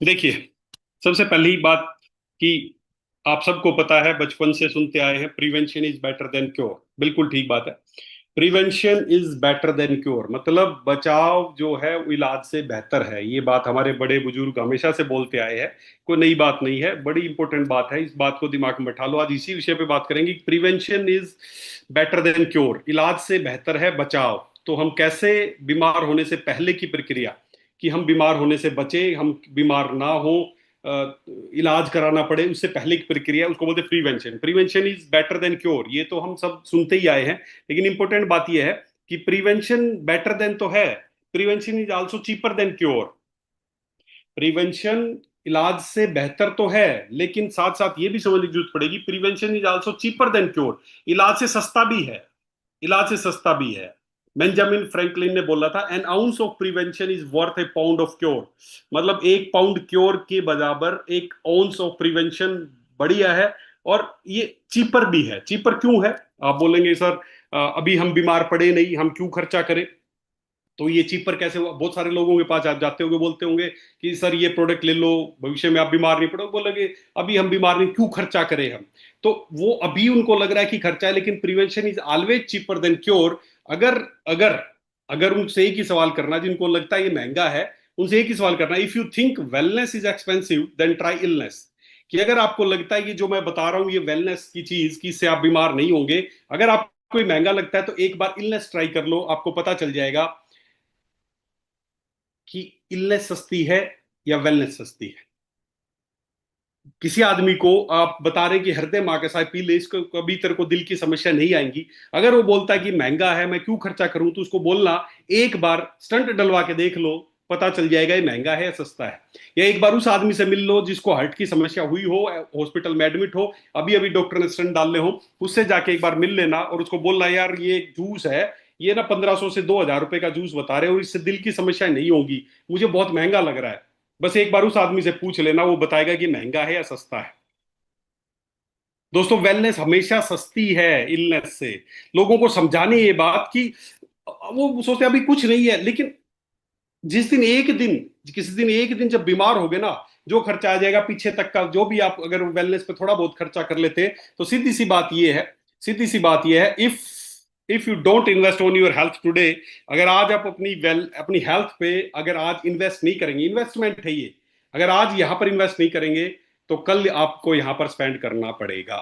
देखिए, सबसे पहली बात कि आप सबको पता है, बचपन से सुनते आए हैं, prevention is better than cure. बिल्कुल ठीक बात है। Prevention is better than cure मतलब बचाव जो है वो इलाज से बेहतर है। ये बात हमारे बड़े बुजुर्ग हमेशा से बोलते आए हैं। कोई नई बात नहीं है, बड़ी इंपॉर्टेंट बात है। इस बात को दिमाग में बैठा लो। आज इसी विषय पे बात करेंगे। Prevention is better than cure, इलाज से बेहतर है बचाव। तो हम कैसे बीमार होने से पहले की प्रक्रिया, कि हम बीमार होने से बचे, हम बीमार ना हो, इलाज कराना पड़े, उससे पहले की प्रक्रिया, उसको बोलते हैं prevention. Prevention is better than cure, ये तो हम सब सुनते ही आए हैं। लेकिन इंपॉर्टेंट बात यह है कि प्रिवेंशन बेटर देन तो है, prevention is also cheaper than cure. Prevention इलाज से बेहतर तो है, लेकिन साथ साथ ये भी समझने की जरूरत पड़ेगी, prevention is also cheaper than cure, इलाज से सस्ता भी है। इलाज से सस्ता भी है। बेंजामिन फ्रैंकलिन ने बोला था, N ounce of prevention is worth A pound of cure. मतलब एक पाउंड क्योर के बराबर एक आउंस ऑफ प्रिवेंशन बढ़िया है। और ये चीपर भी है। चीपर क्यों है? आप बोलेंगे सर, अभी हम बीमार पड़े नहीं, हम क्यों खर्चा करें? तो ये चीपर कैसे हुआ? बहुत सारे लोगों के पास आप जाते होंगे, बोलते होंगे कि सर ये प्रोडक्ट ले लो, भविष्य में आप बीमार नहीं पड़ोगे। बोलोगे अभी हम बीमार नहीं, क्यों खर्चा करें हम? तो वो अभी उनको लग रहा है कि खर्चा है, लेकिन prevention is always cheaper than cure. अगर अगर अगर उनसे एक ही सवाल करना, जिनको लगता है ये महंगा है, उनसे एक ही सवाल करना, if you think wellness is expensive than try illness. कि अगर आपको लगता है कि जो मैं बता रहा हूं ये वेलनेस की चीज, कि इससे आप बीमार नहीं होंगे, अगर आपको महंगा लगता है तो एक बार इलनेस ट्राई कर लो, आपको पता चल जाएगा कि इलनेस सस्ती है या वेलनेस सस्ती है। किसी आदमी को आप बता रहे हैं कि हृदय मां का पी ले, इसको कभी तेरे को दिल की समस्या नहीं आएंगी। अगर वो बोलता है कि महंगा है, मैं क्यों खर्चा करूं, तो उसको बोलना, एक बार स्टंट डलवा के देख लो, पता चल जाएगा ये महंगा है या सस्ता है। या एक बार उस आदमी से मिल लो जिसको हार्ट की समस्या हुई हो, हॉस्पिटल में एडमिट हो, अभी अभी डॉक्टर ने स्टंट डालने हो, उससे जाके एक बार मिल लेना और उसको बोलना, यार ये जूस है, ये ना 1500 से 2000 रुपए का जूस बता रहे हो, इससे दिल की समस्या नहीं होगी, मुझे बहुत महंगा लग रहा है। बस एक बार उस आदमी से पूछ लेना, वो बताएगा कि महंगा है या सस्ता है। दोस्तों, वेलनेस हमेशा सस्ती है इलनेस से। लोगों को समझाने ये बात कि वो सोचते हैं अभी कुछ नहीं है, लेकिन जिस दिन एक दिन, किसी दिन एक दिन जब बीमार हो गए ना, जो खर्चा आ जाएगा पीछे तक का, जो भी आप अगर वेलनेस पे थोड़ा बहुत खर्चा कर लेते हैं, तो सीधी सी बात ये है, सीधी सी बात ये है, if you don't invest on your health today, अगर आज आप अपनी हेल्थ पे अगर आज इन्वेस्ट नहीं करेंगे, इन्वेस्टमेंट है ये, अगर आज यहां पर इन्वेस्ट नहीं करेंगे, तो कल आपको यहां पर स्पेंड करना पड़ेगा।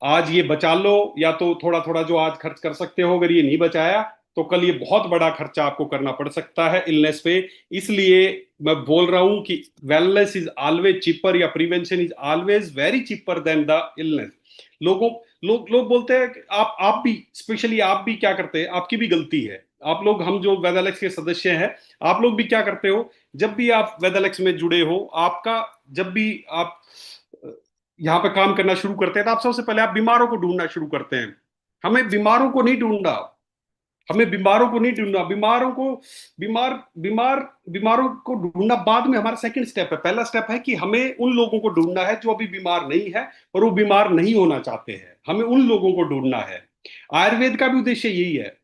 आज ये बचा लो, या तो थोड़ा थोड़ा जो आज खर्च कर सकते हो, अगर ये नहीं बचाया तो कल ये बहुत बड़ा खर्चा आपको करना पड़ सकता है इलनेस पे। इसलिए मैं बोल रहा हूं कि वेलनेस इज ऑलवेज चीपर, या prevention is always very cheaper than the illness. लोगों लोग बोलते हैं कि आप भी, स्पेशली आप भी क्या करते हैं, आपकी भी गलती है। आप लोग, हम जो वेदालेक्स के सदस्य हैं, आप लोग भी क्या करते हो, जब भी आप वेदालेक्स में जुड़े हो, आपका जब भी आप यहाँ पे काम करना शुरू करते हैं, तो आप सबसे पहले आप बीमारों को ढूंढना शुरू करते हैं। हमें बीमारों को नहीं ढूंढना, हमें बीमारों को नहीं ढूंढना, बीमारों को, बीमार बीमार बीमारों को ढूंढना बाद में हमारा सेकंड स्टेप है। पहला स्टेप है कि हमें उन लोगों को ढूंढना है जो अभी बीमार नहीं है और वो बीमार नहीं होना चाहते हैं, हमें उन लोगों को ढूंढना है। आयुर्वेद का भी उद्देश्य यही है।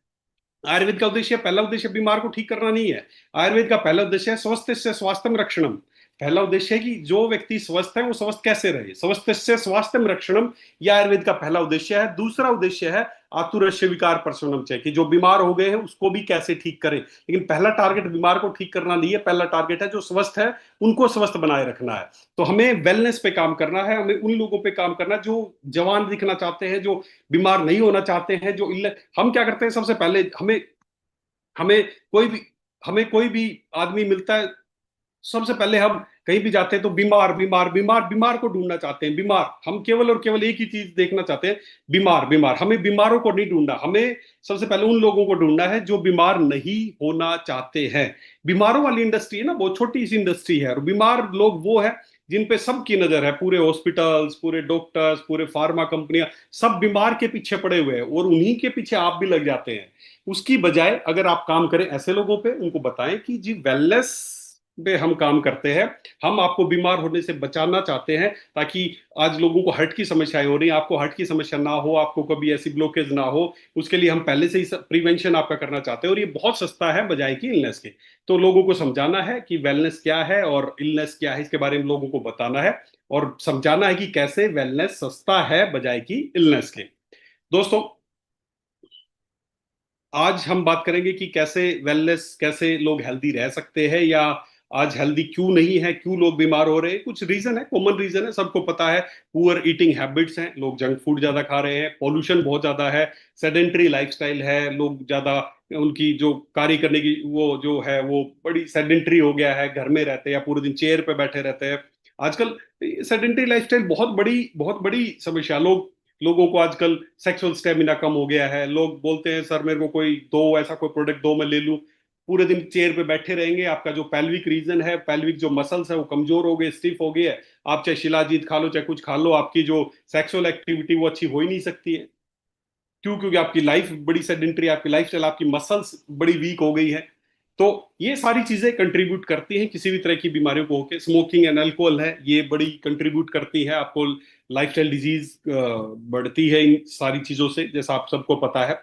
आयुर्वेद का उद्देश्य, पहला उद्देश्य बीमार को ठीक करना नहीं है। आयुर्वेद का पहला उद्देश्य है स्वस्थ से स्वास्थ्यम रक्षणम। पहला उद्देश्य है कि जो व्यक्ति स्वस्थ है वो स्वस्थ कैसे रहे, स्वस्थ से स्वास्थ्यम रक्षणम, यह आयुर्वेद का पहला उद्देश्य है। दूसरा उद्देश्य है आतुरस्य विकार प्रशमनम, चाहिए कि जो बीमार हो गए हैं उसको भी कैसे ठीक करें। लेकिन पहला टारगेट बीमार को ठीक करना नहीं है, पहला टारगेट है जो स्वस्थ है उनको स्वस्थ बनाए रखना है। तो हमें वेलनेस पे काम करना है, हमें उन लोगों पे काम करना है जो जवान दिखना चाहते हैं, जो बीमार नहीं होना चाहते हैं, जो इल्ल हम क्या करते हैं, सबसे पहले हमें हमें कोई भी हमें कोई भी आदमी मिलता है, सबसे पहले हम कहीं भी जाते हैं तो बीमार बीमार बीमार बीमार को ढूंढना चाहते हैं। बीमार, हम केवल और केवल एक ही चीज देखना चाहते हैं, बीमार बीमार। हमें बीमारों को नहीं ढूंढना, हमें सबसे पहले उन लोगों को ढूंढना है जो बीमार नहीं होना चाहते हैं। बीमारों वाली इंडस्ट्री है ना, बहुत छोटी सी इंडस्ट्री है, और बीमार लोग वो है जिन पे सबकी नजर है, पूरे हॉस्पिटल्स, पूरे डॉक्टर्स, पूरे फार्मा कंपनियां, सब बीमार के पीछे पड़े हुए हैं, और उन्हीं के पीछे आप भी लग जाते हैं। उसकी बजाय अगर आप काम करें ऐसे लोगों पे, उनको बताएं कि जी वेलनेस पे हम काम करते हैं। हम आपको बीमार होने से बचाना चाहते हैं, ताकि आज लोगों को हार्ट की समस्याएं हो रही हैं, आपको हार्ट की समस्या ना हो, आपको कभी ऐसी ब्लॉकेज ना हो, उसके लिए हम पहले से ही प्रिवेंशन आपका करना चाहते हैं, और ये बहुत सस्ता है बजाय की इलनेस के। तो लोगों को समझाना है कि वेलनेस क्या है और इलनेस क्या है, इसके बारे में लोगों को बताना है और समझाना है कि कैसे वेलनेस सस्ता है बजाय की इलनेस के। दोस्तों, आज हम बात करेंगे कि कैसे वेलनेस, कैसे लोग हेल्दी रह सकते हैं, या आज हेल्दी क्यों नहीं है, क्यों लोग बीमार हो रहे हैं। कुछ रीजन है, कॉमन रीजन है, सबको पता है। पुअर ईटिंग हैबिट्स हैं, लोग जंक फूड ज्यादा खा रहे हैं, पॉल्यूशन बहुत ज्यादा है, सेडेंटरी लाइफस्टाइल है, लोग ज्यादा उनकी जो कार्य करने की वो जो है वो बड़ी सेडेंटरी हो गया है, घर में रहते हैं या पूरे दिन चेयर पे बैठे रहते हैं। आजकल सेडेंटरी लाइफस्टाइल बहुत बड़ी समस्या। लोगों को आजकल सेक्सुअल स्टेमिना कम हो गया है। लोग बोलते हैं सर मेरे को कोई दो ऐसा कोई प्रोडक्ट दो मैं ले लूं। पूरे दिन चेयर पे बैठे रहेंगे, आपका जो पेल्विक रीजन है, पेल्विक जो मसल्स है वो कमजोर हो गए, स्टिफ हो गए है। आप चाहे शिलाजीत खा लो चाहे कुछ खा लो, आपकी जो सेक्सुअल एक्टिविटी वो अच्छी हो ही नहीं सकती है। क्यों? क्योंकि आपकी लाइफ बड़ी सेडेंटरी, आपकी लाइफस्टाइल, आपकी मसल्स बड़ी वीक हो गई है। तो ये सारी चीजें कंट्रीब्यूट करती हैं किसी भी तरह की बीमारियों को होके। स्मोकिंग एंड अल्कोहल है, ये बड़ी कंट्रीब्यूट करती है, आपको लाइफस्टाइल डिजीज बढ़ती है इन सारी चीजों से, जैसा आप सबको पता है।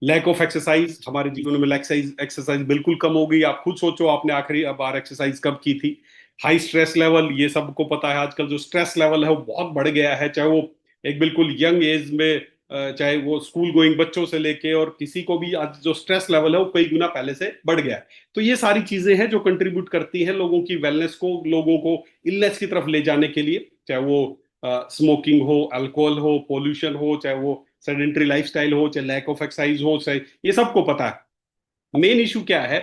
लैक ऑफ एक्सरसाइज, हमारे जीवन में एक्सरसाइज एक्सरसाइज बिल्कुल कम हो गई। आप खुद सोचो आपने आखिरी बार एक्सरसाइज कब की थी। हाई स्ट्रेस लेवल, ये सबको पता है आजकल जो स्ट्रेस लेवल है वो बहुत बढ़ गया है, चाहे वो एक बिल्कुल यंग एज में चाहे वो स्कूल गोइंग बच्चों से लेके और किसी को भी, आज जो स्ट्रेस लेवल है वो कई गुना पहले से बढ़ गया है। तो ये सारी चीजें हैं जो कंट्रीब्यूट करती हैं लोगों की वेलनेस को, लोगों को इलनेस की तरफ ले जाने के लिए, चाहे वो स्मोकिंग हो, अल्कोहल हो, पोल्यूशन हो, चाहे वो सेडेंटरी लाइफस्टाइल हो, चाहे लैक ऑफ एक्सरसाइज हो, चाहे, ये सबको पता है। मेन इशू क्या है,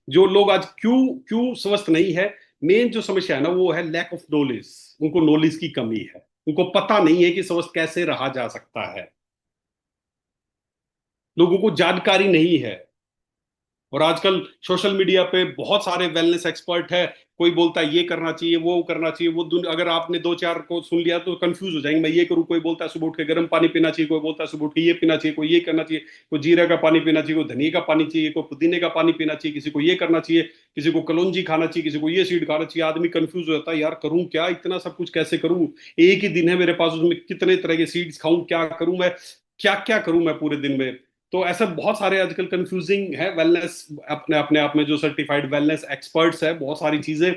जो लोग आज क्यों क्यों स्वस्थ नहीं है, मेन जो समस्या है ना वो है लैक ऑफ नॉलेज। उनको नॉलेज की कमी है, उनको पता नहीं है कि स्वस्थ कैसे रहा जा सकता है। लोगों को जानकारी नहीं है। और आजकल सोशल मीडिया पे बहुत सारे वेलनेस एक्सपर्ट है, कोई बोलता है ये करना चाहिए, वो करना चाहिए, अगर आपने दो चार को सुन लिया तो कंफ्यूज हो जाएंगे, मैं ये करूँ, कोई बोलता है सुबह उठ के गर्म पानी पीना चाहिए, कोई बोलता है सुबह उठ के ये पीना चाहिए, कोई ये करना चाहिए, कोई जीरा का पानी पीना चाहिए, कोई धनिया का पानी चाहिए, कोई पुदीने का पानी पीना चाहिए, किसी को ये करना चाहिए, किसी को कलौंजी खाना चाहिए, किसी को ये सीड खाना चाहिए। आदमी कंफ्यूज हो जाता है, यार करूं क्या, इतना सब कुछ कैसे करूं, एक ही दिन है मेरे पास, उसमें कितने तरह के सीड्स खाऊं, क्या करूं मैं, क्या क्या करूं मैं पूरे दिन में। तो ऐसे बहुत सारे आजकल कंफ्यूजिंग है वेलनेस, अपने अपने आप में जो सर्टिफाइड वेलनेस एक्सपर्ट्स है बहुत सारी चीजें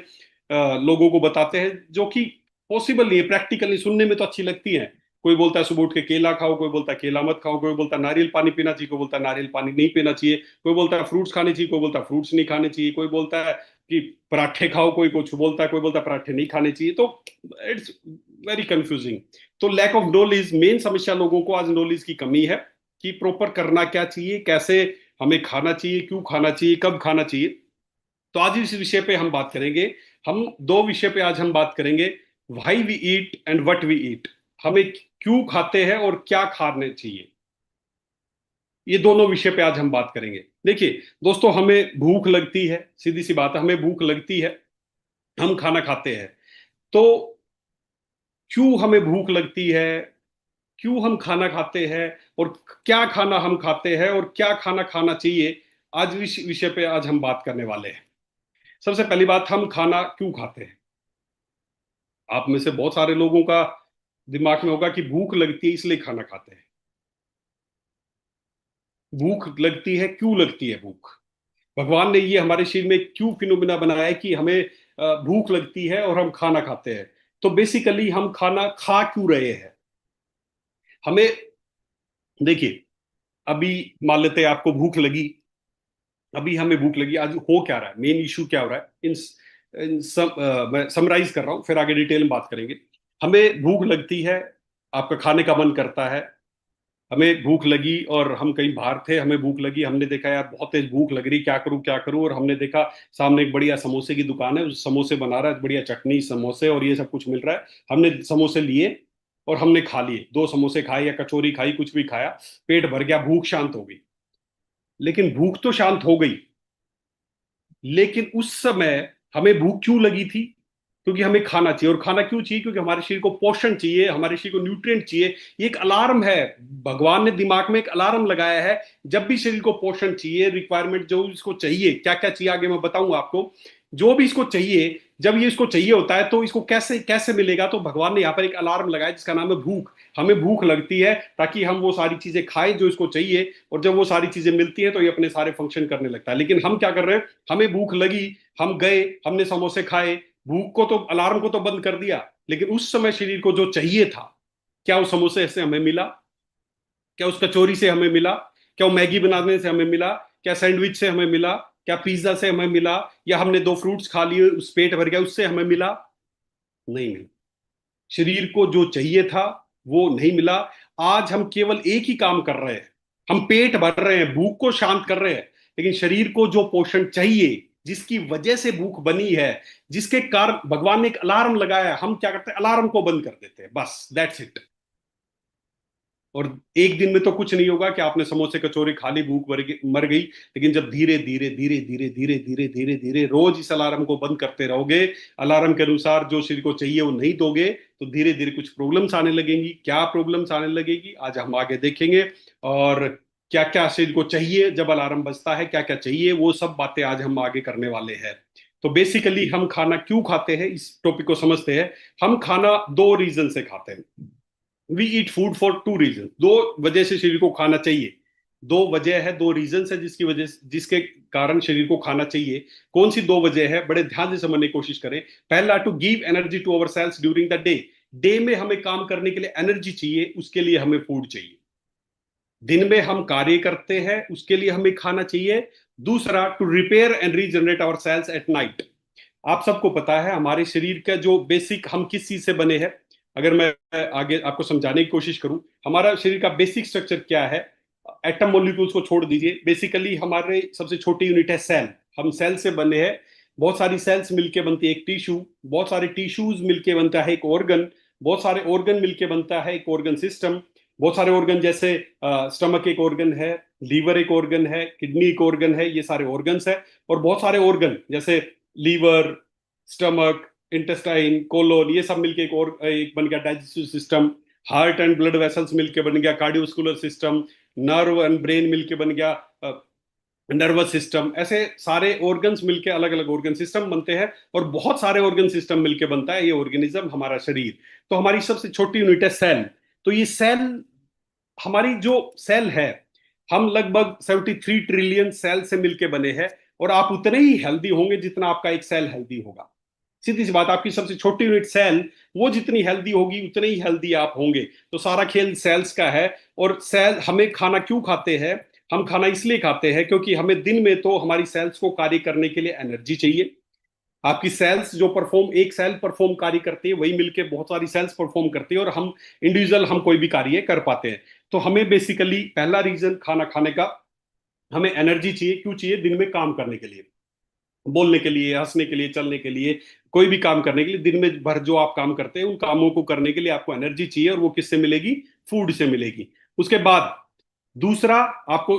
लोगों को बताते हैं जो कि पॉसिबल नहीं है, प्रैक्टिकल नहीं। सुनने में तो अच्छी लगती है, कोई बोलता है सुबह उठ के केला खाओ, कोई बोलता है केला मत खाओ, कोई बोलता है नारियल पानी पीना चाहिए, कोई बोलता है नारियल पानी नहीं पीना चाहिए, कोई बोलता है फ्रूट्स खाने चाहिए, कोई बोलता है फ्रूट्स नहीं खाने चाहिए, कोई बोलता है कि पराठे खाओ, कोई कुछ बोलता है, कोई बोलता है पराठे नहीं खाने चाहिए। तो इट्स वेरी कंफ्यूजिंग। तो लैक ऑफ नॉलेज, मेन समस्या लोगों को आज नॉलेज की कमी है कि प्रॉपर करना क्या चाहिए, कैसे हमें खाना चाहिए, क्यों खाना चाहिए, कब खाना चाहिए। तो आज इस विषय पे हम बात करेंगे। हम दो विषय पे आज हम बात करेंगे, why we eat and what we eat. हमें क्यों खाते हैं और क्या खाने चाहिए, ये दोनों विषय पे आज हम बात करेंगे। देखिए दोस्तों, हमें भूख लगती है, सीधी सी बात है, हमें भूख लगती है, हम खाना खाते हैं। तो क्यों हमें भूख लगती है, क्यों हम खाना खाते हैं, और क्या खाना हम खाते हैं और क्या खाना खाना चाहिए, आज इस विषय पे आज हम बात करने वाले हैं। सबसे पहली बात, हम खाना क्यों खाते हैं। आप में से बहुत सारे लोगों का दिमाग में होगा कि भूख लगती है इसलिए खाना खाते हैं। भूख लगती है, क्यों लगती है भूख, भगवान ने ये हमारे शरीर में क्यों फिनोमिना बनाया है कि हमें भूख लगती है और हम खाना खाते हैं। तो बेसिकली हम खाना खा क्यों रहे हैं, हमें, देखिए, अभी मान लेते हैं आपको भूख लगी, अभी हमें भूख लगी, आज हो क्या रहा है, मेन इशू क्या हो रहा है, मैं समराइज कर रहा हूं, फिर आगे डिटेल में बात करेंगे। हमें भूख लगती है, आपका खाने का मन करता है। हमें भूख लगी और हम कहीं बाहर थे, हमें भूख लगी, हमने देखा यार बहुत तेज भूख लग रही, क्या करूं क्या करूं, और हमने देखा सामने एक बढ़िया समोसे की दुकान है, उस समोसे बना रहा है, बढ़िया चटनी समोसे और ये सब कुछ मिल रहा है। हमने समोसे लिए और हमने खा लिए, दो समोसे खाए या कचौरी खाई, कुछ भी खाया, पेट भर गया, भूख शांत हो गई। लेकिन भूख तो शांत हो गई, लेकिन उस समय हमें भूख क्यों लगी थी, क्योंकि हमें खाना चाहिए। और खाना क्यों चाहिए, क्योंकि हमारे शरीर को पोषण चाहिए, हमारे शरीर को न्यूट्रिएंट चाहिए। ये एक अलार्म है, भगवान ने दिमाग में एक अलार्म लगाया है। जब भी शरीर को पोषण चाहिए, रिक्वायरमेंट जो इसको चाहिए, क्या क्या चाहिए आगे मैं बताऊंगा आपको। जो भी इसको चाहिए, जब ये इसको चाहिए होता है तो इसको कैसे कैसे मिलेगा? तो भगवान ने यहाँ पर एक अलार्म लगाया जिसका नाम है भूख। हमें भूख लगती है ताकि हम वो सारी चीजें खाएं जो इसको चाहिए, और जब वो सारी चीजें मिलती हैं तो ये अपने सारे फंक्शन करने लगता है। लेकिन हम क्या कर रहे हैं, हमें भूख लगी, हम गए, हमने समोसे खाए, भूख को तो, अलार्म को तो बंद कर दिया, लेकिन उस समय शरीर को जो चाहिए था, क्या उस समोसे से हमें मिला? क्या उस कचौरी से हमें मिला? क्या वो मैगी बनाने से हमें मिला? क्या सैंडविच से हमें मिला? क्या पिज्जा से हमें मिला? या हमने दो फ्रूट्स खा लिए उस पेट भर गया उससे हमें मिला? नहीं मिला। शरीर को जो चाहिए था वो नहीं मिला। आज हम केवल एक ही काम कर रहे हैं, हम पेट भर रहे हैं, भूख को शांत कर रहे हैं, लेकिन शरीर को जो पोषण चाहिए, जिसकी वजह से भूख बनी है, जिसके कारण भगवान ने एक अलार्म लगाया है, हम क्या करते हैं, अलार्म को बंद कर देते हैं, बस दैट्स इट। और एक दिन में तो कुछ नहीं होगा कि आपने समोसे कचौरी खा ली, भूख मर गई, लेकिन जब धीरे धीरे धीरे धीरे धीरे धीरे धीरे धीरे रोज इस अलार्म को बंद करते रहोगे, अलार्म के अनुसार जो शरीर को चाहिए वो नहीं दोगे, तो धीरे धीरे कुछ प्रॉब्लम्स आने लगेंगी। क्या प्रॉब्लम्स आने लगेगी आज हम आगे देखेंगे, और क्या क्या शरीर को चाहिए जब अलार्म बजता है, क्या क्या चाहिए, वो सब बातें आज हम आगे करने वाले हैं। तो बेसिकली हम खाना क्यों खाते हैं, इस टॉपिक को समझते हैं। हम खाना दो रीजन से खाते हैं। We eat food for two reason, दो वजह से शरीर को खाना चाहिए। दो वजह है, दो रीजन है जिसकी वजह, जिसके कारण शरीर को खाना चाहिए। कौन सी दो वजह है, बड़े ध्यान से समझने की कोशिश करें। पहला, to give energy to our cells during the day. Day में हमें काम करने के लिए एनर्जी चाहिए, उसके लिए हमें फूड चाहिए। दिन में हम कार्य करते हैं, उसके लिए हमें खाना चाहिए। दूसरा, to repair and regenerate our cells at night. आप सबको पता है हमारे शरीर का जो बेसिक, हम किस चीज से बने हैं। अगर मैं आगे आपको समझाने की कोशिश करूं, हमारा शरीर का बेसिक स्ट्रक्चर क्या है। एटम मॉलिक्यूल्स को छोड़ दीजिए, बेसिकली हमारे सबसे छोटी यूनिट है सेल। हम सेल से बने हैं। बहुत सारी सेल्स मिलके बनती है एक टिश्यू, बहुत सारे टिश्यूज मिलके बनता है एक ऑर्गन, बहुत सारे ऑर्गन मिलके बनता है एक ऑर्गन सिस्टम। बहुत सारे ऑर्गन जैसे स्टमक एक ऑर्गन है, लीवर एक ऑर्गन है, किडनी एक ऑर्गन है, ये सारे ऑर्गन्स है। और बहुत सारे ऑर्गन जैसे लीवर, स्टमक, इंटेस्टाइन, कोलोन, ये सब मिलके एक और एक बन गया digestive system. Heart and blood vessels मिलके बन गया cardiovascular system. Nerve and brain मिलके बन गया नर्वस सिस्टम। ऐसे सारे ऑर्गन्स मिलके अलग अलग ऑर्गन सिस्टम बनते हैं, और बहुत सारे ऑर्गन सिस्टम मिलके बनता है ये ऑर्गेनिज्म, हमारा शरीर। तो हमारी सबसे छोटी यूनिट है सेल। तो ये सेल, हमारी जो सेल है, हम लगभग 73 ट्रिलियन सेल से मिलके बने हैं। और आप उतने ही हेल्दी होंगे जितना आपका एक सेल हेल्दी होगा। सीधी सी बात, आपकी सबसे छोटी यूनिट सेल, वो जितनी हेल्दी होगी उतने ही हेल्दी आप होंगे। तो सारा खेल सेल्स का है। और सेल, हमें खाना क्यों खाते हैं, हम खाना इसलिए खाते हैं क्योंकि हमें दिन में तो हमारी सेल्स को कार्य करने के लिए एनर्जी चाहिए। आपकी सेल्स जो परफॉर्म, एक सेल परफॉर्म कार्य करती है, वही मिलके बहुत सारी सेल्स परफॉर्म करती है, और हम इंडिविजुअल, हम कोई भी कार्य कर पाते हैं। तो हमें बेसिकली पहला रीजन खाना खाने का, हमें एनर्जी चाहिए। क्यों चाहिए? दिन में काम करने के लिए, बोलने के लिए, हंसने के लिए, चलने के लिए, कोई भी काम करने के लिए। दिन में भर जो आप काम करते हैं उन कामों को करने के लिए आपको एनर्जी चाहिए, और वो किससे मिलेगी? फूड से मिलेगी। उसके बाद दूसरा, आपको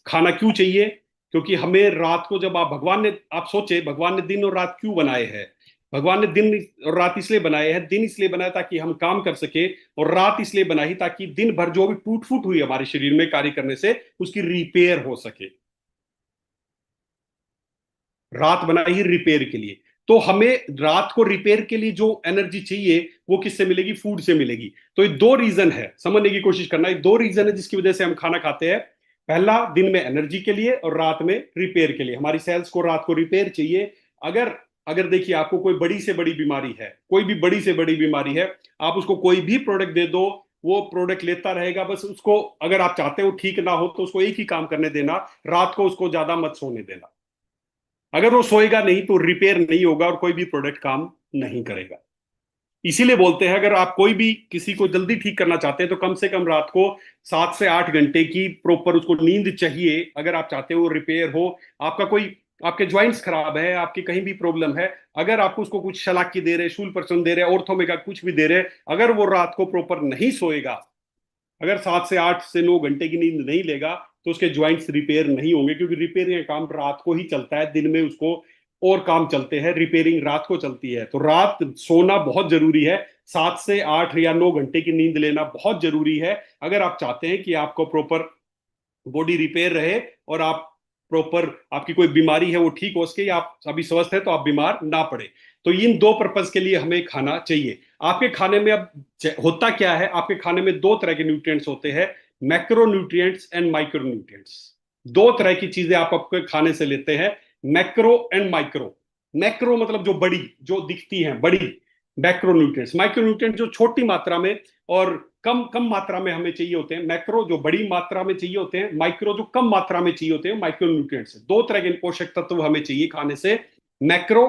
खाना क्यों चाहिए? क्योंकि हमें रात को, जब आप, भगवान ने, आप सोचे भगवान ने दिन और रात क्यों बनाए हैं। भगवान ने दिन और रात इसलिए बनाए हैं, दिन इसलिए बनाया ताकि हम काम कर सके, और रात इसलिए बनाई ताकि दिन भर जो भी टूट फूट हुई हमारे शरीर में कार्य करने से, उसकी रिपेयर हो सके। रात बनाई ही रिपेयर के लिए। तो हमें रात को रिपेयर के लिए जो एनर्जी चाहिए वो किससे मिलेगी? फूड से मिलेगी। तो ये दो रीजन है, समझने की कोशिश करना। ये दो रीजन है जिसकी वजह से हम खाना खाते हैं। पहला, दिन में एनर्जी के लिए, और रात में रिपेयर के लिए। हमारी सेल्स को रात को रिपेयर चाहिए। अगर अगर देखिए, आपको कोई बड़ी से बड़ी बीमारी है, कोई भी बड़ी से बड़ी बीमारी है, आप उसको कोई भी प्रोडक्ट दे दो, वो प्रोडक्ट लेता रहेगा। बस उसको, अगर आप चाहते हो ठीक ना हो, तो उसको एक ही काम करने देना, रात को उसको ज्यादा मत सोने देना। अगर वो सोएगा नहीं तो रिपेयर नहीं होगा, और कोई भी प्रोडक्ट काम नहीं करेगा। इसीलिए बोलते हैं, अगर आप कोई भी किसी को जल्दी ठीक करना चाहते हैं, तो कम से कम रात को 7 से 8 घंटे की प्रॉपर उसको नींद चाहिए, अगर आप चाहते हो रिपेयर हो। आपका कोई, आपके ज्वाइंट्स खराब है, आपकी कहीं भी प्रॉब्लम है, अगर आपको उसको कुछ शलाकी दे रहे, शूल पर्सन दे रहे, ऑर्थोमेगा कुछ भी दे रहे, अगर वो रात को प्रॉपर नहीं सोएगा, अगर 7 से 8 से 9 घंटे की नींद नहीं लेगा, तो उसके ज्वाइंट्स रिपेयर नहीं होंगे। क्योंकि रिपेयरिंग का काम रात को ही चलता है, दिन में उसको और काम चलते हैं, रिपेयरिंग रात को चलती है। तो रात सोना बहुत जरूरी है। 7 से 8 या 9 घंटे की नींद लेना बहुत जरूरी है, अगर आप चाहते हैं कि आपको प्रॉपर बॉडी रिपेयर रहे, और आप प्रॉपर आपकी कोई बीमारी है वो ठीक हो सके, या आप अभी स्वस्थ है तो आप बीमार ना पड़े। तो इन दो पर्पज के लिए हमें खाना चाहिए। आपके खाने में अब होता क्या है, आपके खाने में दो तरह के न्यूट्रिएंट्स होते हैं, macro nutrients and micro nutrients. दो तरह की चीजें आप आपके खाने से लेते हैं, मैक्रो एंड माइक्रो। मैक्रो मतलब जो बड़ी, जो दिखती हैं बड़ी, मैक्रो न्यूट्रिएंट्स। माइक्रो न्यूट्रिएंट जो छोटी मात्रा में और कम कम मात्रा में हमें चाहिए होते हैं। मैक्रो जो बड़ी मात्रा में चाहिए होते हैं, माइक्रो जो कम मात्रा में चाहिए होते हैं, माइक्रो न्यूट्रिएंट्स। दो तरह के पोषक तत्व हमें चाहिए खाने से, macro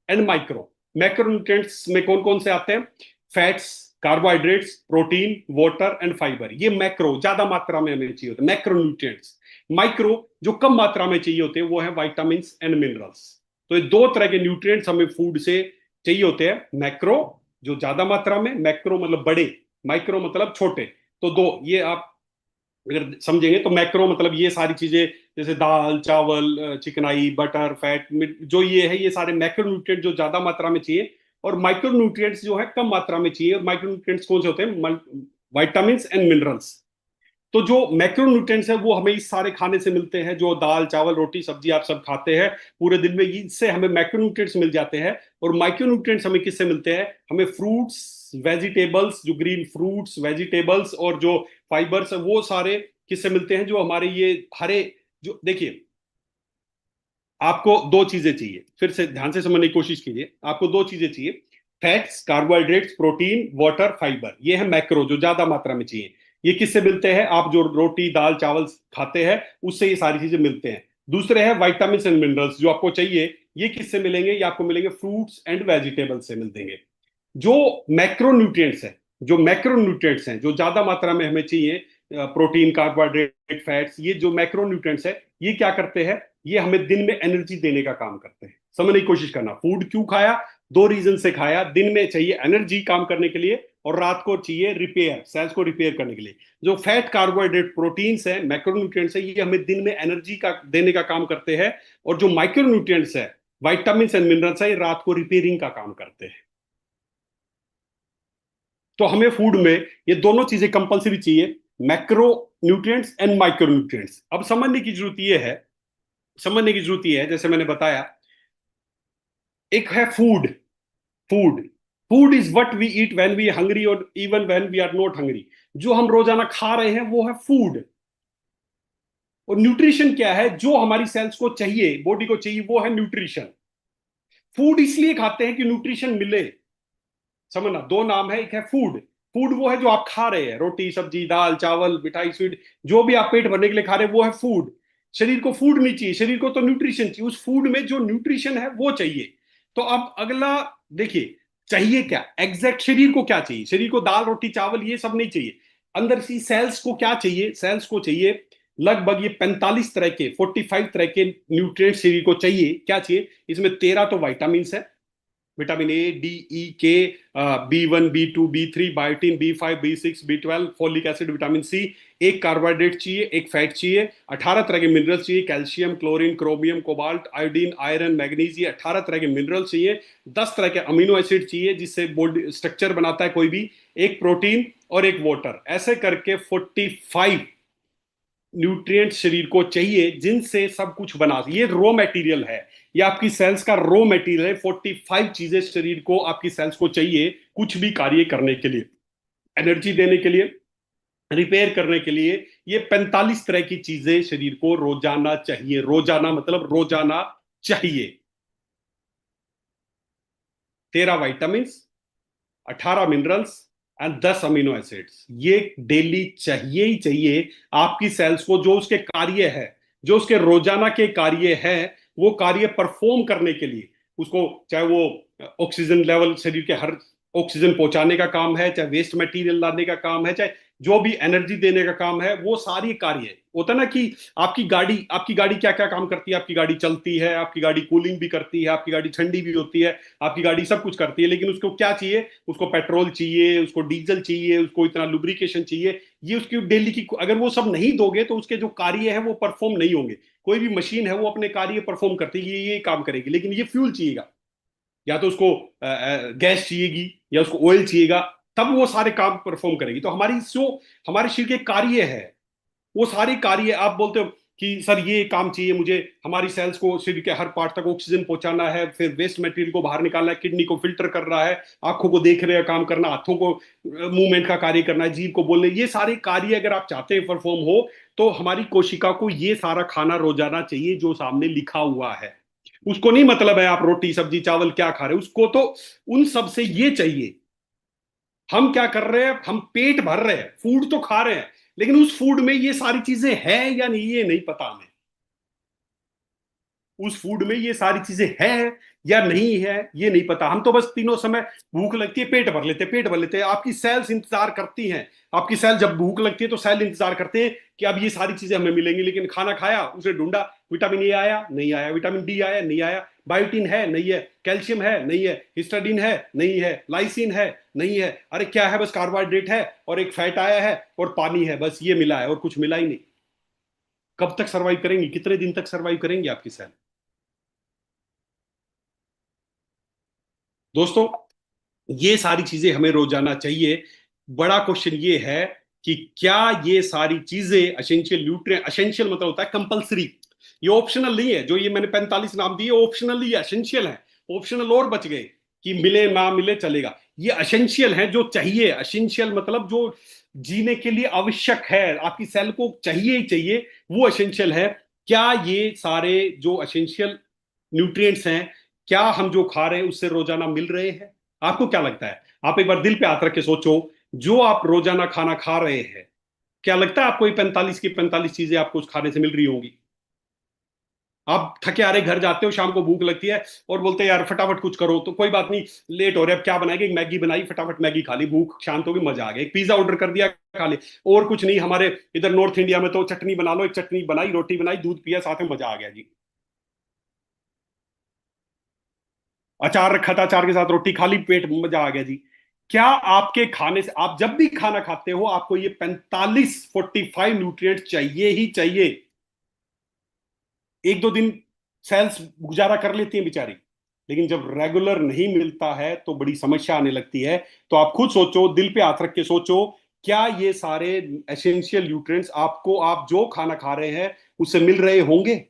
and micro. Macro nutrients में कौन कौन से आते हैं? Fats, carbohydrates, protein, water and fibre. ये मैक्रो ज्यादा मात्रा में हमें चाहिए होते हैं, मैक्रो न्यूट्रिएंट्स। माइक्रो जो कम मात्रा में चाहिए होते हैं, वो है वाइटामिन एंड मिनरल्स। तो ये दो तरह के न्यूट्रिएंट्स हमें फूड से चाहिए होते हैं। मैक्रो जो ज्यादा मात्रा में, मैक्रो मतलब बड़े, माइक्रो मतलब छोटे। तो दो ये आप अगर समझेंगे तो मैक्रो मतलब ये सारी चीजें, जैसे दाल, चावल, चिकनाई, बटर, फैट, जो ये है, ये सारे मैक्रो न्यूट्रिएंट जो ज्यादा मात्रा में चाहिए। और माइक्रो न्यूट्रिएंट्स जो है कम मात्रा में चाहिए। और माइक्रो न्यूट्रिएंट्स कौन से होते हैं? Vitamin and minerals. तो जो मैक्रोन्यूट्रिएंट्स है वो हमें इस सारे खाने से मिलते हैं, जो दाल, चावल, रोटी, सब्जी आप सब खाते हैं पूरे दिन में, इससे हमें मैक्रोन्यूट्रिएंट्स मिल जाते हैं। और माइक्रोन्यूट्रिएंट्स हमें किससे मिलते हैं? हमें फ्रूट्स, वेजिटेबल्स, जो ग्रीन फ्रूट्स, वेजिटेबल्स और जो फाइबर्स है, वो सारे किससे मिलते हैं? जो हमारे ये हरे, जो देखिए, आपको दो चीजें चाहिए, फिर से ध्यान से समझने की कोशिश कीजिए। आपको दो चीजें चाहिए, fats, carbohydrates, protein, water, fibre. ये है मैक्रो जो ज्यादा मात्रा में चाहिए। ये किससे मिलते हैं? आप जो रोटी, दाल, चावल खाते हैं उससे ये सारी चीजें मिलते हैं। दूसरे है वाइटामिन एंड मिनरल्स जो आपको चाहिए। ये किससे मिलेंगे? ये आपको मिलेंगे फ्रूट्स एंड वेजिटेबल्स से मिलेंगे। जो मैक्रो न्यूट्रिएंट्स हैं, जो मैक्रो न्यूट्रिएंट्स हैं जो ज्यादा मात्रा में हमें चाहिए, प्रोटीन, कार्बोहाइड्रेट, फैट्स, ये जो मैक्रो न्यूट्रिएंट्स है, ये क्या करते हैं? ये हमें दिन में एनर्जी देने का काम करते हैं। समझने की कोशिश करना, फूड क्यों खाया? दो रीजन से खाया। दिन में चाहिए एनर्जी काम करने के लिए, और रात को चाहिए रिपेयर, सेल्स को रिपेयर करने के लिए। जो फैट, कार्बोहाइड्रेट, प्रोटीन्स है, मैक्रोन्यूट्रिएंट्स है, ये हमें दिन में एनर्जी का देने का काम करते हैं। और जो माइक्रोन्यूट्रिएंट्स है, विटामिन एंड मिनरल्स है, ये रात को रिपेयरिंग का काम करते हैं। तो हमें फूड में ये दोनों चीजें कंपलसरी चाहिए, macro nutrients and micro nutrients. अब समझने की जरूरत ये है, समझने की जरूरत ये है, जैसे मैंने बताया, एक है food. Food food is what we eat when we hungry और even when we are not hungry. जो हम रोजाना खा रहे हैं वो है फूड। और न्यूट्रिशन क्या है? जो हमारी सेल्स को चाहिए, बॉडी को चाहिए, वो है न्यूट्रिशन। फूड इसलिए खाते हैं कि न्यूट्रिशन मिले। समझना, दो नाम है, एक है फूड। फूड वो है जो आप खा रहे हैं, रोटी, सब्जी, दाल, चावल, मिठाई, स्वीट, जो भी आप पेट भरने के लिए खा रहे हैं वो है फूड। शरीर को फूड नहीं चाहिए, शरीर को तो न्यूट्रिशन चाहिए। उस फूड में जो न्यूट्रिशन है वो चाहिए। तो अब अगला देखिए, चाहिए क्या एग्जैक्ट? शरीर को क्या चाहिए? शरीर को दाल, रोटी, चावल ये सब नहीं चाहिए। अंदर सी सेल्स को क्या चाहिए? सेल्स को चाहिए लगभग ये 45 तरह के, 45 तरह के न्यूट्रिएंट शरीर को चाहिए। क्या चाहिए? इसमें 13 तो वाइटामिन है, विटामिन ए, डी, ई, के, B1, B2, B3, biotin, B5, B6, B12, folic acid, vitamin C. एक कार्बोहाइड्रेट चाहिए, एक फैट चाहिए, 18 तरह के मिनरल्स चाहिए, calcium, chlorine, chromium, cobalt, iodine, iron, manganese, 18 तरह के मिनरल्स चाहिए। 10 तरह के अमीनो एसिड चाहिए जिससे बॉडी स्ट्रक्चर बनाता है कोई भी, एक प्रोटीन और एक वाटर। ऐसे करके 45 न्यूट्रिएंट शरीर को चाहिए जिनसे सब कुछ बना। ये रॉ मटेरियल है, ये आपकी सेल्स का रॉ मटेरियल है। 45 चीजें शरीर को, आपकी सेल्स को चाहिए कुछ भी कार्य करने के लिए, एनर्जी देने के लिए, रिपेयर करने के लिए। ये 45 तरह की चीजें शरीर को रोजाना चाहिए। रोजाना मतलब रोजाना चाहिए। 13 vitamin, 18 minerals and 10 amino acids, ये डेली चाहिए ही चाहिए आपकी सेल्स को। जो उसके कार्य है, जो उसके रोजाना के कार्य है, वो कार्य परफॉर्म करने के लिए, उसको चाहे वो ऑक्सीजन लेवल शरीर के हर, ऑक्सीजन पहुंचाने का काम है, चाहे वेस्ट मटेरियल लाने का काम है, चाहे जो भी एनर्जी देने का काम है, वो सारी कार्य होता है ना। कि आपकी गाड़ी क्या क्या काम करती है? आपकी गाड़ी चलती है, आपकी गाड़ी कूलिंग भी करती है, आपकी गाड़ी ठंडी भी होती है, आपकी गाड़ी सब कुछ करती है। लेकिन उसको क्या चाहिए? उसको पेट्रोल चाहिए, उसको डीजल चाहिए, उसको इतना लुब्रिकेशन चाहिए। ये उसकी डेली की, अगर वो सब नहीं दोगे तो उसके जो कार्य है वो परफॉर्म नहीं होंगे। कोई भी मशीन है वो अपने कार्य परफॉर्म करती है, ये काम करेगी, लेकिन ये फ्यूल चाहिएगा, या तो उसको गैस चाहिएगी, या उसको ऑयल चाहिएगा, तब वो सारे काम परफॉर्म करेगी। तो हमारी जो, हमारे शरीर के कार्य है, वो सारे कार्य, आप बोलते हो कि सर ये काम चाहिए मुझे, हमारी सेल्स को शरीर के हर पार्ट तक ऑक्सीजन पहुंचाना है, फिर वेस्ट मटेरियल को बाहर निकालना है, किडनी को फिल्टर कर रहा है, आंखों को देख रहे काम करना, हाथों को मूवमेंट का कार्य करना है, जीभ को बोलने, ये सारे कार्य अगर आप चाहते हैं परफॉर्म हो, तो हमारी कोशिका को ये सारा खाना रोजाना चाहिए जो सामने लिखा हुआ है। उसको नहीं मतलब है आप रोटी सब्जी चावल क्या खा रहे हैं, उसको तो उन सब से ये चाहिए। हम क्या कर रहे हैं, हम पेट भर रहे हैं, फूड तो खा रहे हैं, लेकिन उस फूड में ये सारी चीजें हैं या नहीं ये नहीं पता हमें। उस फूड में ये सारी चीजें हैं या नहीं है ये नहीं पता। हम तो बस तीनों समय भूख लगती है पेट भर लेते हैं, पेट भर लेते हैं। आपकी सेल्स इंतजार करती हैं, आपकी सेल जब भूख लगती है तो सेल इंतजार करते हैं कि अब ये सारी चीजें हमें मिलेंगी। लेकिन खाना खाया, उसे ढूंढा, विटामिन ए आया नहीं आया, विटामिन डी आया नहीं आया, बायोटीन है नहीं है, कैल्शियम है नहीं है, हिस्टाडीन है नहीं है, लाइसिन है नहीं है, अरे क्या है, बस कार्बोहाइड्रेट है और एक फैट आया है और पानी है, बस ये मिला है और कुछ मिला ही नहीं। कब तक सर्वाइव करेंगी, कितने दिन तक सर्वाइव करेंगी आपकी सेल? दोस्तों, ये सारी चीजें हमें रोजाना चाहिए। बड़ा क्वेश्चन ये है कि क्या ये सारी चीजें एसेंशियल न्यूट्रिएंट, एसेंशियल मतलब होता है कंपलसरी, ये ऑप्शनल नहीं है। जो ये मैंने 45 नाम दिए ऑप्शनल ही, एसेंशियल है। ऑप्शनल और बच गए कि मिले ना मिले चलेगा, ये एसेंशियल है जो चाहिए। एसेंशियल मतलब जो जीने के लिए आवश्यक है, आपकी सेल को चाहिए ही चाहिए, वो एसेंशियल है। क्या ये सारे जो एसेंशियल न्यूट्रिएंट्स हैं, क्या हम जो खा रहे हैं उससे रोजाना मिल रहे हैं? आपको क्या लगता है? आप एक बार दिल पे हाथ रख के सोचो, जो आप रोजाना खाना खा रहे हैं, क्या लगता है आपको ये 45 की 45 चीजें आपको उस खाने से मिल रही होंगी? आप थके आ रहे घर जाते हो, शाम को भूख लगती है और बोलते हैं यार फटाफट कुछ करो, तो कोई बात नहीं, लेट हो रहा है, अब क्या बनाएंगे, एक मैगी बनाई, फटाफट मैगी खा ली, भूख शांत होगी, मजा आ गया, एक पिज्जा ऑर्डर कर दिया, खा ले। और कुछ नहीं, हमारे इधर नॉर्थ इंडिया में तो चटनी बना लो, एक चटनी बनाई, रोटी बनाई, दूध पिया, साथ में मजा आ गया जी। अचार रखा था, अचार के साथ रोटी खा ली, पेट मजा आ गया जी। क्या आपके खाने से, आप जब भी खाना खाते हो आपको ये 45 न्यूट्रिएंट चाहिए ही चाहिए। एक दो दिन सेल्स गुजारा कर लेती हैं बेचारी, लेकिन जब रेगुलर नहीं मिलता है तो बड़ी समस्या आने लगती है। तो आप खुद सोचो, दिल पे हाथ रख के सोचो, क्या ये सारे एसेंशियल न्यूट्रिएंट्स आपको, आप जो खाना खा रहे हैं उससे मिल रहे होंगे?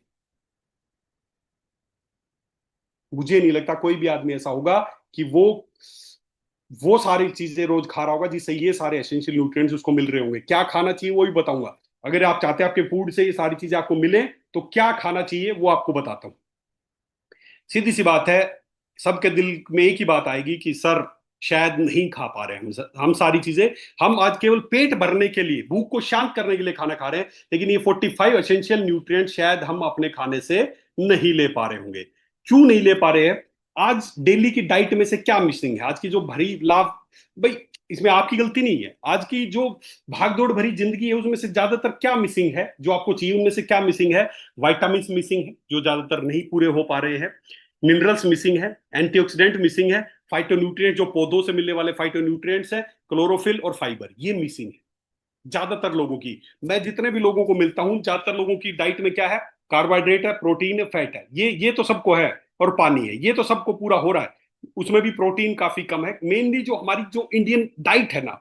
मुझे नहीं लगता कोई भी आदमी ऐसा होगा कि वो सारी चीजें रोज खा रहा होगा जिससे ये सारे एसेंशियल न्यूट्रिएंट्स उसको मिल रहे होंगे। क्या खाना चाहिए वो भी बताऊंगा। अगर आप चाहते हैं आपके फूड से ये सारी चीजें आपको मिले, तो क्या खाना चाहिए वो आपको बताता हूं। सीधी सी बात है, सबके दिल में एक ही बात आएगी कि सर शायद नहीं खा पा रहे हैं हम सारी चीजें। हम आज केवल पेट भरने के लिए, भूख को शांत करने के लिए खाना खा रहे हैं, लेकिन ये 45 एसेंशियल न्यूट्रिएंट शायद हम अपने खाने से नहीं ले पा रहे होंगे। क्यों नहीं ले पा रहे हैं? आज डेली की डाइट में से क्या मिसिंग है? आज की जो भरी लाभ, भाई इसमें आपकी गलती नहीं है, आज की जो भागदौड़ भरी जिंदगी है उसमें से ज्यादातर क्या मिसिंग है, जो आपको चाहिए उनमें से क्या मिसिंग है? वाइटामिन मिसिंग है जो ज्यादातर नहीं पूरे हो पा रहे हैं, मिनरल्स मिसिंग है, एंटीऑक्सीडेंट मिसिंग है, फाइटोन्यूट्रिएंट जो पौधों से मिलने वाले फाइटोन्यूट्रिएंट्स है, क्लोरोफिल और फाइबर, ये मिसिंग है ज्यादातर लोगों की। मैं जितने भी लोगों को मिलता हूं, ज्यादातर लोगों की डाइट में क्या है? कार्बोहाइड्रेट है, प्रोटीन है, फैट है, ये तो सबको है, और पानी है, ये तो सबको पूरा हो रहा है। उसमें भी प्रोटीन काफी कम है। मेनली जो हमारी जो इंडियन डाइट है ना,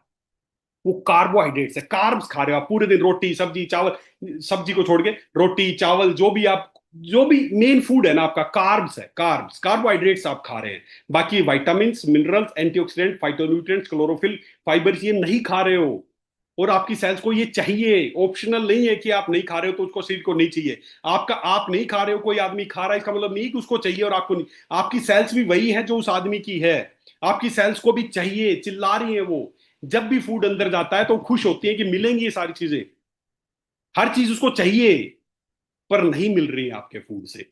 वो कार्बोहाइड्रेट्स है, कार्ब्स खा रहे हो आप पूरे दिन, रोटी सब्जी चावल, सब्जी को छोड़ के रोटी चावल, जो भी आप, जो भी मेन फूड है ना आपका, कार्ब्स है, कार्ब्स कार्बोहाइड्रेट्स आप खा रहे हैं। बाकी vitamin minerals antioxidant phytonutrients chlorophyll fibre ये नहीं खा रहे हो। और आपकी सेल्स को ये चाहिए, ऑप्शनल नहीं है कि आप नहीं खा रहे हो तो उसको शरीर को नहीं चाहिए। आपका, आप नहीं खा रहे हो, कोई आदमी खा रहा है, इसका मतलब नहीं कि उसको चाहिए और आपको नहीं। आपकी सेल्स भी वही है जो उस आदमी की है, आपकी सेल्स को भी चाहिए, चिल्ला रही है वो। जब भी फूड अंदर जाता है तो खुश होती है कि मिलेंगी ये सारी चीजें, हर चीज उसको चाहिए, पर नहीं मिल रही है आपके फूड से।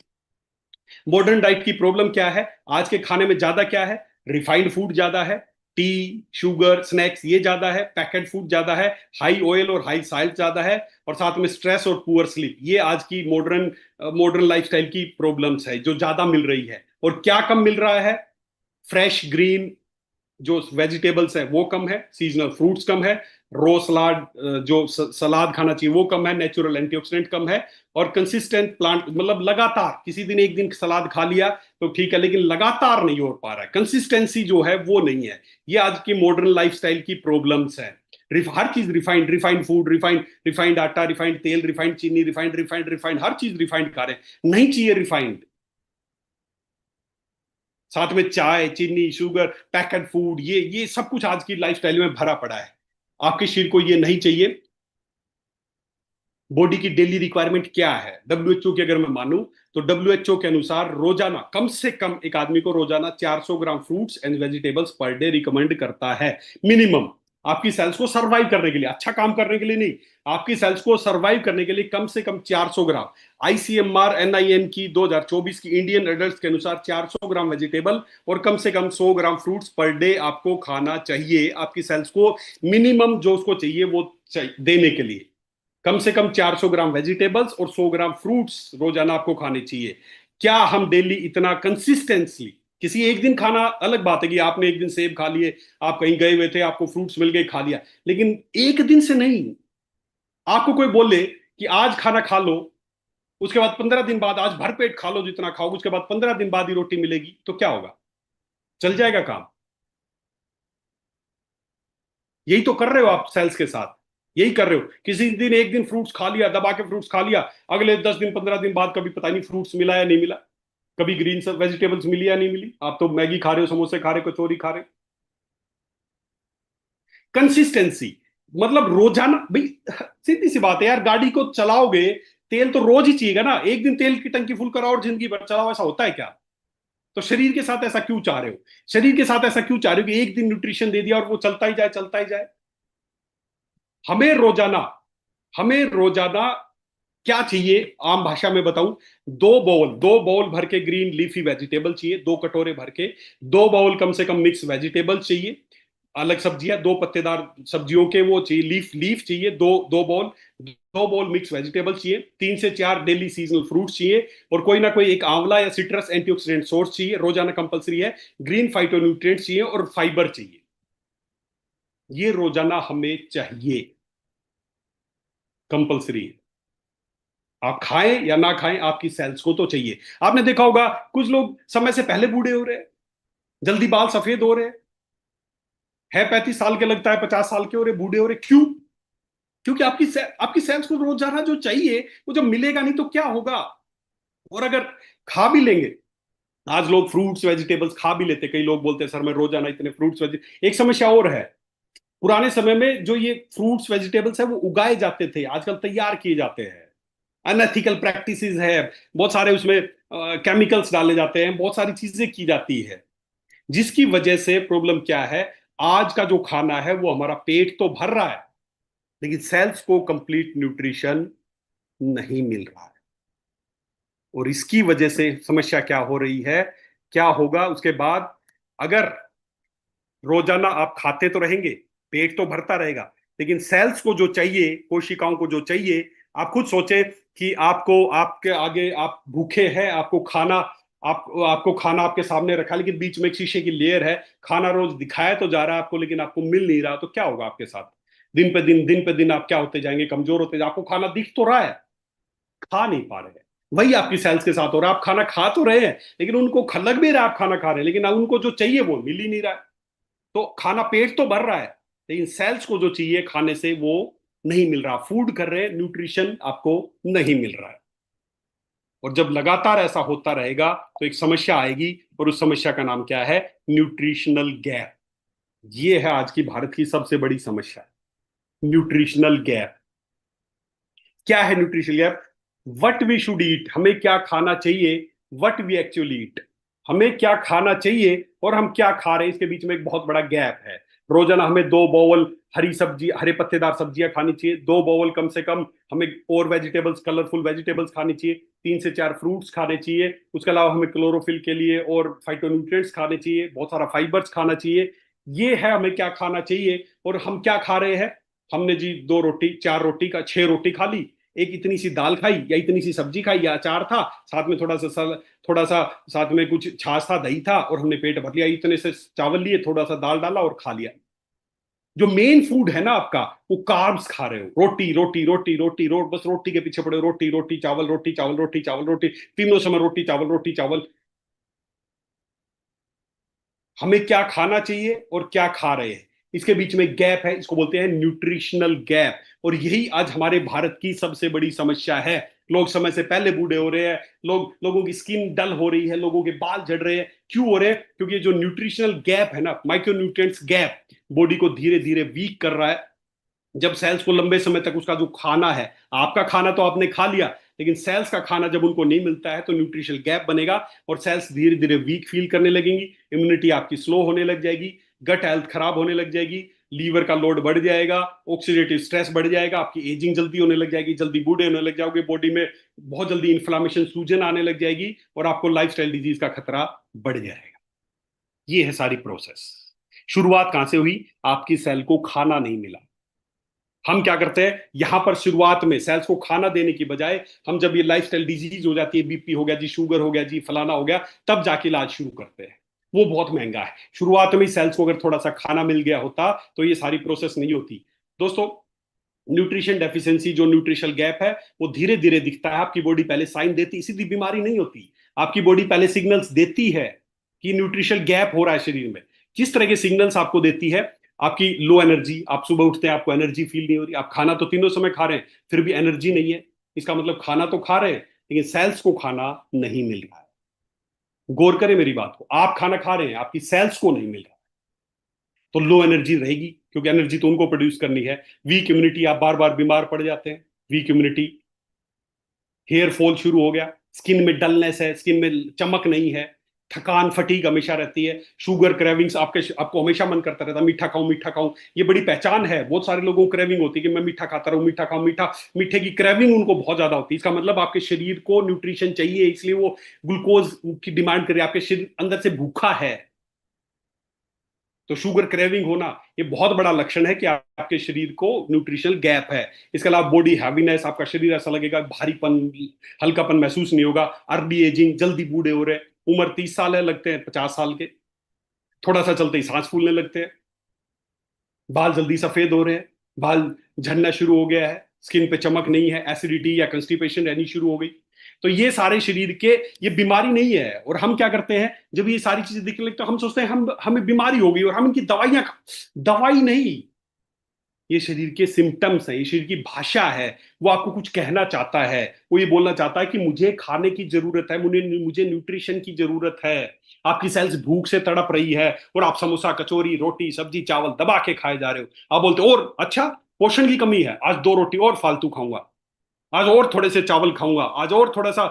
मॉडर्न डाइट की प्रॉब्लम क्या है? आज के खाने में ज्यादा क्या है? रिफाइंड फूड ज्यादा है, टी शुगर स्नैक्स ये ज्यादा है, पैकेट फूड ज्यादा है, हाई ऑयल और हाई साल्ट ज्यादा है, और साथ में स्ट्रेस और पुअर स्लीप, ये आज की मॉडर्न मॉडर्न लाइफस्टाइल की प्रॉब्लम्स है जो ज्यादा मिल रही है। और क्या कम मिल रहा है? फ्रेश ग्रीन जो वेजिटेबल्स है वो कम है, सीजनल फ्रूट्स कम है, रो सलाद, जो सलाद खाना चाहिए वो कम है, नेचुरल एंटीऑक्सीडेंट कम है, और कंसिस्टेंट प्लांट, मतलब लगातार, किसी दिन एक दिन सलाद खा लिया तो ठीक है, लेकिन लगातार नहीं हो पा रहा है, कंसिस्टेंसी जो है वो नहीं है। ये आज की मॉडर्न लाइफस्टाइल की प्रॉब्लम्स है। हर चीज refined, refined food, refined, refined आटा, रिफाइंड तेल, रिफाइंड चीनी, रिफाइंड रिफाइंड रिफाइंड, हर चीज रिफाइंड खा रहे हैं। नहीं चाहिए रिफाइंड। साथ में चाय, चीनी, शुगर, पैकेट फूड, ये सब कुछ आज की लाइफस्टाइल में भरा पड़ा है। आपके शरीर को ये नहीं चाहिए। बॉडी की डेली रिक्वायरमेंट क्या है डब्ल्यूएचओ की अगर मैं मानूं, तो डब्ल्यूएचओ के अनुसार रोजाना कम से कम एक आदमी को रोजाना 400 gram fruits and vegetables per day recommend करता है, मिनिमम। आपकी सेल्स को सरवाइव करने के लिए, अच्छा काम करने के लिए नहीं, आपकी सेल्स को सरवाइव करने के लिए कम से कम 400 ग्राम। आईसीएमआर एनआईएन की 2024 की इंडियन एडल्ट के अनुसार 400 ग्राम वेजिटेबल और कम से कम 100 ग्राम फ्रूट्स पर डे आपको खाना चाहिए, आपकी सेल्स को मिनिमम जो उसको चाहिए वो देने के लिए। कम से कम 400 ग्राम वेजिटेबल्स और 100 ग्राम फ्रूट्स रोजाना आपको खाने चाहिए। क्या हम डेली इतना कंसिस्टेंसली, किसी एक दिन खाना अलग बात है कि आपने एक दिन सेब खा लिए, आप कहीं गए हुए थे, आपको फ्रूट्स मिल गए, खा लिया, लेकिन एक दिन से नहीं। आपको कोई बोले कि आज खाना खा लो, उसके बाद 15 दिन बाद आज भर पेट खा लो जितना खाओगे, उसके बाद 15 दिन बाद ही रोटी मिलेगी, तो क्या होगा? चल जाएगा काम? यही तो कर रहे हो आप सेल्स के साथ। यही कर रहे हो, किसी दिन एक दिन फ्रूट्स खा लिया, दबा के फ्रूट्स खा लिया, अगले 10 दिन 15 दिन बाद कभी पता नहीं फ्रूट्स मिला या नहीं मिला, कभी ग्रीन सब वेजिटेबल्स मिली या नहीं मिली, आप तो मैगी खा रहे हो, समोसे खा रहे हो, कचौरी खा रहे हो। कंसिस्टेंसी मतलब रोजाना भाई, सीधी सी बात है यार, गाड़ी को चलाओगे तेल तो रोज ही चाहिएगा ना, एक दिन तेल की टंकी फुल कराओ और जिंदगी भर चलाओ, ऐसा होता है क्या? तो शरीर के साथ ऐसा क्यों चाह रहे हो? शरीर के साथ ऐसा क्यों चाह रहे हो कि एक दिन न्यूट्रिशन दे दिया और वो चलता ही जाए, चलता ही जाए? हमें रोजाना हमें रोजाना क्या चाहिए, आम भाषा में बताऊं, 2 बाउल भर के ग्रीन लीफी वेजिटेबल चाहिए, 2 कटोरे भर के। 2 बाउल कम से कम मिक्स वेजिटेबल चाहिए, अलग सब्जियां, 2 पत्तेदार सब्जियों के वो चाहिए, लीफ लीफ चाहिए, 2 बाउल। 2 बाउल मिक्स वेजिटेबल चाहिए, 3 से 4 डेली सीजनल फ्रूट चाहिए, और कोई ना कोई एक आंवला या सिट्रस एंटीऑक्सीडेंट सोर्स चाहिए रोजाना कंपलसरी है। ग्रीन फाइटोन्यूट्रिएंट्स चाहिए और फाइबर चाहिए। ये रोजाना हमें चाहिए, कंपलसरी है। आप खाएं या ना खाएं, आपकी सेल्स को तो चाहिए। आपने देखा होगा कुछ लोग समय से पहले बूढ़े हो रहे हैं, जल्दी बाल सफेद हो रहे हैं, है 35 साल के लगता है 50 साल के हो रहे, बूढ़े हो रहे, क्यों? क्योंकि आपकी सेल्स को रोजाना जो चाहिए वो जब मिलेगा नहीं तो क्या होगा? और अगर खा भी लेंगे, आज लोग फ्रूट्स वेजिटेबल्स खा भी लेते, कई लोग बोलते हैं सर मैं रोजाना इतने फ्रूट्स वेजिटेबल। एक समस्या और है, पुराने समय में जो ये फ्रूट्स वेजिटेबल्स है वो उगाए जाते थे, आजकल तैयार किए जाते हैं। अनएथिकल प्रैक्टिसेस है, बहुत सारे उसमें केमिकल्स डाले जाते हैं, बहुत सारी चीजें की जाती है, जिसकी वजह से प्रॉब्लम क्या है? आज का जो खाना है वो हमारा पेट तो भर रहा है, लेकिन सेल्स को कंप्लीट न्यूट्रिशन नहीं मिल रहा है। और इसकी वजह से समस्या क्या हो रही है, क्या होगा उसके बाद? अगर रोजाना आप खाते तो रहेंगे, पेट तो भरता रहेगा, लेकिन सेल्स को जो चाहिए, कोशिकाओं को जो चाहिए, आप खुद सोचे कि आपको, आपके आगे आप भूखे हैं, आपको खाना, आपको खाना आपके सामने रखा, लेकिन बीच में एक शीशे की लेयर है, खाना रोज दिखाया तो जा रहा है आपको, लेकिन आपको मिल नहीं रहा, तो क्या होगा आपके साथ? दिन पे दिन आप क्या होते जाएंगे? कमजोर होते जाएंगे। आपको खाना दिख तो रहा है, खा नहीं पा रहे हैं। वही आपकी सेल्स के साथ हो रहा है, आप खाना खा तो रहे हैं, लेकिन उनको लग भी रहा है आप खाना खा रहे हैं, लेकिन उनको जो चाहिए वो मिल ही नहीं रहा है। तो खाना पेट तो भर रहा है, लेकिन सेल्स को जो चाहिए खाने से वो नहीं मिल रहा, फूड कर रहे हैं, न्यूट्रिशन आपको नहीं मिल रहा है। और जब लगातार ऐसा होता रहेगा तो एक समस्या आएगी, और उस समस्या का नाम क्या है? Nutritional gap. ये है आज की भारत की सबसे बड़ी समस्या, न्यूट्रिशनल गैप। क्या है nutritional gap? What we should eat, हमें क्या खाना चाहिए, वट वी एक्चुअली ईट, हमें क्या खाना चाहिए और हम क्या खा रहे हैं, इसके बीच में एक बहुत बड़ा गैप है। रोजाना हमें 2 बाउल हरी सब्जी, हरे पत्तेदार सब्जियां खानी चाहिए, 2 बाउल कम से कम हमें और वेजिटेबल्स, कलरफुल वेजिटेबल्स खानी चाहिए, 3 से 4 फ्रूट्स खाने चाहिए, उसके अलावा हमें क्लोरोफिल के लिए और फाइटोन्यूट्रिएंट्स खाने चाहिए, बहुत सारा फाइबर्स खाना चाहिए। ये है हमें क्या खाना चाहिए, और हम क्या खा रहे हैं? हमने जी 2 रोटी, 4 रोटी का 6 रोटी खा ली, एक इतनी सी दाल खाई, या इतनी सी सब्जी खाई, या अचार था, साथ में थोड़ा सा साथ में कुछ छाछ था, दही था, और हमने पेट भर लिया, इतने से चावल लिए, थोड़ा सा दाल डाला और खा लिया। जो मेन फूड है ना आपका, वो कार्ब्स खा रहे हो, रोटी रोटी रोटी रोटी रोट, बस रोटी के पीछे पड़े हो, रोटी रोटी चावल, रोटी चावल, रोटी चावल, रोटी, तीनों समय रोटी चावल, रोटी चावल। हमें क्या खाना चाहिए और क्या खा रहे हैं, इसके बीच में गैप है, इसको बोलते हैं न्यूट्रिशनल गैप। और यही आज हमारे भारत की सबसे बड़ी समस्या है। लोग समय से पहले बूढ़े हो रहे हैं, लोगों की स्किन डल हो रही है, लोगों के बाल झड़ रहे हैं। क्यों हो रहे हैं? क्योंकि जो न्यूट्रिशनल गैप है ना, माइक्रोन्यूट्रिएंट्स गैप, बॉडी को धीरे धीरे वीक कर रहा है। जब सेल्स को लंबे समय तक उसका जो खाना है, आपका खाना तो आपने खा लिया, लेकिन सेल्स का खाना जब उनको नहीं मिलता है तो न्यूट्रिशनल गैप बनेगा और सेल्स धीरे धीरे वीक फील करने लगेंगी, इम्यूनिटी आपकी स्लो होने लग जाएगी, गट हेल्थ खराब होने लग जाएगी, लीवर का लोड बढ़ जाएगा, ऑक्सीडेटिव स्ट्रेस बढ़ जाएगा, आपकी एजिंग जल्दी होने लग जाएगी, जल्दी बूढ़े होने लग जाओगे, बॉडी में बहुत जल्दी इन्फ्लामेशन, सूजन आने लग जाएगी और आपको लाइफस्टाइल डिजीज का खतरा बढ़ जाएगा। ये है सारी प्रोसेस। शुरुआत कहां से हुई? आपकी सेल को खाना नहीं मिला। हम क्या करते हैं, यहां पर शुरुआत में सेल्स को खाना देने की बजाय हम जब ये लाइफस्टाइल डिजीज हो जाती है, बीपी हो गया जी, शुगर हो गया जी, फलाना हो गया, तब जाके इलाज शुरू करते हैं। वो बहुत महंगा है। शुरुआत में सेल्स को अगर थोड़ा सा खाना मिल गया होता तो ये सारी प्रोसेस नहीं होती। दोस्तों, न्यूट्रिशन डेफिशिएंसी, जो न्यूट्रिशनल गैप है, वो धीरे धीरे दिखता है। आपकी बॉडी पहले साइन देती, सीधी बीमारी नहीं होती। आपकी बॉडी पहले सिग्नल्स देती है कि न्यूट्रिशनल गैप हो रहा है शरीर में। किस तरह के सिग्नल्स आपको देती है? आपकी लो एनर्जी, आप सुबह उठते हैं आपको एनर्जी फील नहीं हो रही, आप खाना तो तीनों समय खा रहे हैं फिर भी एनर्जी नहीं है। इसका मतलब खाना तो खा रहे हैं लेकिन सेल्स को खाना नहीं मिल रहा है। गौर करें मेरी बात को, आप खाना खा रहे हैं, आपकी सेल्स को नहीं मिल रहा, तो लो एनर्जी रहेगी, क्योंकि एनर्जी तो उनको प्रोड्यूस करनी है। वीक इम्यूनिटी, आप बार बार बीमार पड़ जाते हैं। वीक इम्यूनिटी, हेयर फॉल शुरू हो गया, स्किन में डलनेस है, स्किन में चमक नहीं है, थकान, फटीग हमेशा रहती है, शुगर क्रेविंग्स, आपको हमेशा मन करता रहता है मीठा खाऊं मीठा खाऊं। ये बड़ी पहचान है, बहुत सारे लोगों को क्रेविंग होती है कि मैं मीठा खाता रहूं, मीठा खाऊं, मीठा, मीठे की क्रेविंग उनको बहुत ज्यादा होती है। इसका मतलब आपके शरीर को न्यूट्रिशन चाहिए, इसलिए वो ग्लूकोज की डिमांड करे, आपके शरीर अंदर से भूखा है। तो शुगर क्रेविंग होना ये बहुत बड़ा लक्षण है कि आपके शरीर को न्यूट्रिशनल गैप है। इसके अलावा बॉडी हैवीनेस, आपका शरीर ऐसा लगेगा, भारीपन, हल्कापन महसूस नहीं होगा। अर्ली एजिंग, जल्दी बूढ़े हो रहे, उम्र 30 साल है, लगते हैं 50 साल के। थोड़ा सा चलते ही सांस फूलने लगते हैं, बाल जल्दी सफेद हो रहे हैं, बाल झड़ना शुरू हो गया है, स्किन पे चमक नहीं है, एसिडिटी या कंस्टिपेशन रहनी शुरू हो गई। तो ये सारे शरीर के, ये बीमारी नहीं है। और हम क्या करते हैं, जब ये सारी चीजें दिखने लगती तो हम सोचते हैं हमें बीमारी हो गई और हम इनकी दवाइयां दवाई नहीं, ये शरीर के सिम्टम्स हैं, ये शरीर की भाषा है। वो आपको कुछ कहना चाहता है, वो ये बोलना चाहता है कि मुझे खाने की जरूरत है, मुझे न्यूट्रिशन की जरूरत है। आपकी सेल्स भूख से तड़प रही है और आप समोसा, कचौरी, रोटी, सब्जी, चावल दबा के खाए जा रहे हो। आप बोलते हो और अच्छा, पोषण की कमी है, आज 2 रोटी और फालतू खाऊंगा, आज और थोड़े से चावल खाऊंगा, आज और थोड़ा सा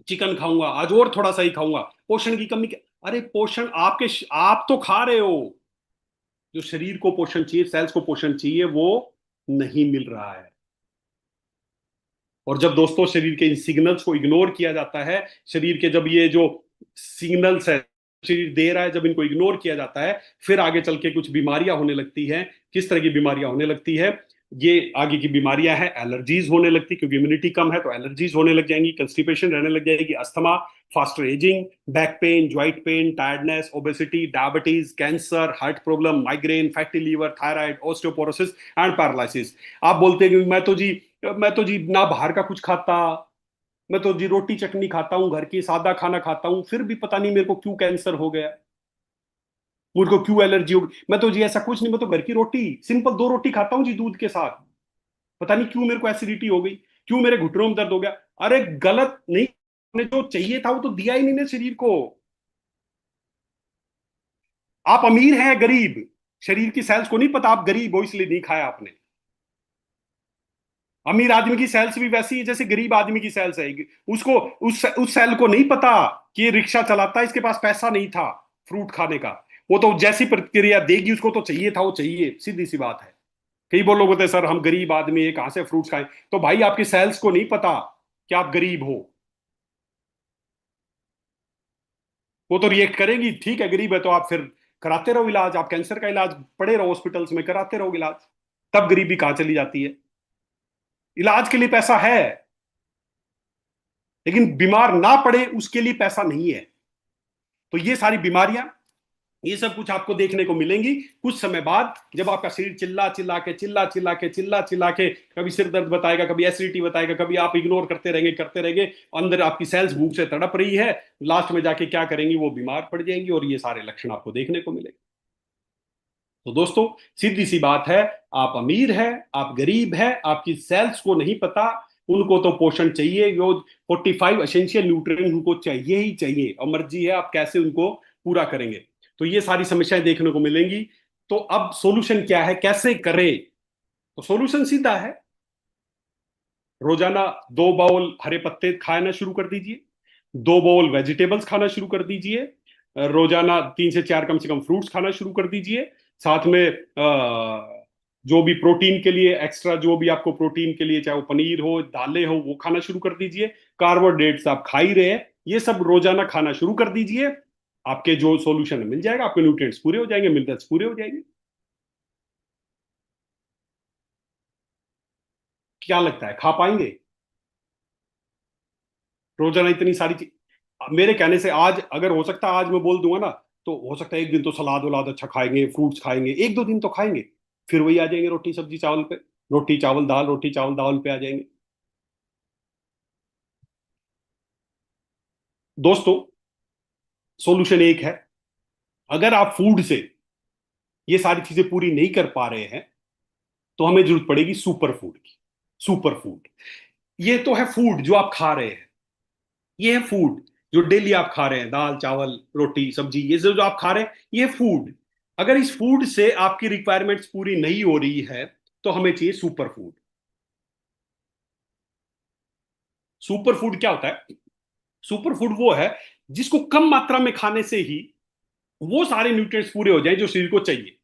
चिकन खाऊंगा, आज और थोड़ा सा ही खाऊंगा, पोषण की कमी। अरे पोषण आप तो खा रहे हो, जो शरीर को पोषण चाहिए, सेल्स को पोषण चाहिए, वो नहीं मिल रहा है। और जब दोस्तों शरीर के इन सिग्नल्स को इग्नोर किया जाता है, शरीर के जब ये जो सिग्नल्स है शरीर दे रहा है, जब इनको इग्नोर किया जाता है, फिर आगे चल के कुछ बीमारियां होने लगती हैं। किस तरह की बीमारियां होने लगती है? ये आगे की बीमारियां हैं, एलर्जीज होने लगती, क्योंकि इम्यूनिटी कम है तो एलर्जीज होने लग जाएंगी, कंस्टिपेशन रहने लग जाएगी, asthma, faster ageing, back pain, joint pain, tiredness, obesity, diabetes, cancer, heart problem, migraine, fatty liver, thyroid, osteoporosis and paralysis. आप बोलते हैं कि मैं तो जी ना बाहर का कुछ खाता, मैं तो जी रोटी चटनी खाता हूँ, घर की सादा खाना खाता हूँ, फिर भी पता नहीं मेरे को क्यों कैंसर हो गया, मुझको क्यों एलर्जी हो गई। मैं तो जी ऐसा कुछ नहीं, मैं तो घर की रोटी, सिंपल 2 रोटी खाता हूँ जी दूध के साथ, पता नहीं क्यों मेरे को एसिडिटी हो गई, क्यों मेरे घुटनों में दर्द हो गया। अरे गलत नहीं, ने जो चाहिए था वो तो दिया ही नहीं ने शरीर को। आप अमीर हैं गरीब, शरीर की सेल्स को नहीं पता आप गरीब हो इसलिए नहीं खाया आपने। अमीर आदमी की सेल्स भी वैसी है जैसे गरीब आदमी की सेल्स है। उसको उस सेल को नहीं पता कि ये रिक्शा चलाता है, इसके पास पैसा नहीं था फ्रूट खाने का। वो तो जैसी प्रतिक्रिया देगी उसको तो चाहिए था, वो चाहिए, सीधी सी बात है। कई वो लोग होते हैं सर हम गरीब आदमी है कहां से फ्रूट्स खाएं, तो भाई आपकी सेल्स को नहीं पता कि आप गरीब हो। वो तो रिएक्ट करेगी, ठीक है गरीब है तो आप फिर कराते रहो इलाज, आप कैंसर का इलाज पड़े रहो हॉस्पिटल्स में, कराते रहो इलाज। तब गरीबी कहां चली जाती है? इलाज के लिए पैसा है, लेकिन बीमार ना पड़े उसके लिए पैसा नहीं है। तो ये सारी बीमारियां, ये सब कुछ आपको देखने को मिलेंगी कुछ समय बाद, जब आपका शरीर चिल्ला चिल्ला के कभी सिर दर्द बताएगा, कभी एसिडिटी बताएगा, कभी आप इग्नोर करते रहेंगे, अंदर आपकी सेल्स भूख से तड़प रही है, लास्ट में जाके क्या करेंगी, वो बीमार पड़ जाएंगी और ये सारे लक्षण आपको देखने को मिलेंगे। तो दोस्तों, सीधी सी बात है, आप अमीर है, आप गरीब है, आपकी सेल्स को नहीं पता, उनको तो पोषण चाहिए, वो 45 एसेंशियल न्यूट्रिएंट उनको चाहिए ही चाहिए, और मर्जी है आप कैसे उनको पूरा करेंगे। तो ये सारी समस्याएं देखने को मिलेंगी। तो अब सॉल्यूशन क्या है, कैसे करें? तो सॉल्यूशन सीधा है, रोजाना 2 बाउल हरे पत्ते खाना शुरू कर दीजिए, 2 बाउल वेजिटेबल्स खाना शुरू कर दीजिए, रोजाना 3 से 4 कम से कम फ्रूट्स खाना शुरू कर दीजिए, साथ में जो भी प्रोटीन के लिए एक्स्ट्रा, जो भी आपको प्रोटीन के लिए चाहे वो पनीर हो, दालें हो, वो खाना शुरू कर दीजिए। कार्बोहाइड्रेट्स आप खा ही रहे हैं, ये सब रोजाना खाना शुरू कर दीजिए। आपके जो सॉल्यूशन है मिल जाएगा, आपके न्यूट्रिएंट्स पूरे हो जाएंगे, मिनरल्स पूरे हो जाएंगे। क्या लगता है, खा पाएंगे रोजाना इतनी सारी चीज? मेरे कहने से आज अगर हो सकता है, आज मैं बोल दूंगा ना, तो हो सकता है एक दिन तो सलाद वलाद अच्छा खाएंगे, फ्रूट्स खाएंगे, 1 2 दिन तो खाएंगे, फिर वही आ जाएंगे रोटी सब्जी चावल पे, रोटी चावल दाल, रोटी चावल दाल पे आ जाएंगे। दोस्तों, सॉल्यूशन एक है, अगर आप फूड से ये सारी चीजें पूरी नहीं कर पा रहे हैं, तो हमें जरूरत पड़ेगी सुपर फूड की। सुपर फूड, ये तो है फूड जो आप खा रहे हैं, ये है फूड जो डेली आप खा रहे हैं, दाल चावल रोटी सब्जी, ये जो जो आप खा रहे हैं, ये फूड। अगर इस फूड से आपकी रिक्वायरमेंट्स पूरी नहीं हो रही है, तो हमें चाहिए सुपर फूड। सुपर फूड क्या होता है? सुपर फूड वो है जिसको कम मात्रा में खाने से ही वो सारे न्यूट्रिएंट्स पूरे हो जाएं जो शरीर को चाहिए,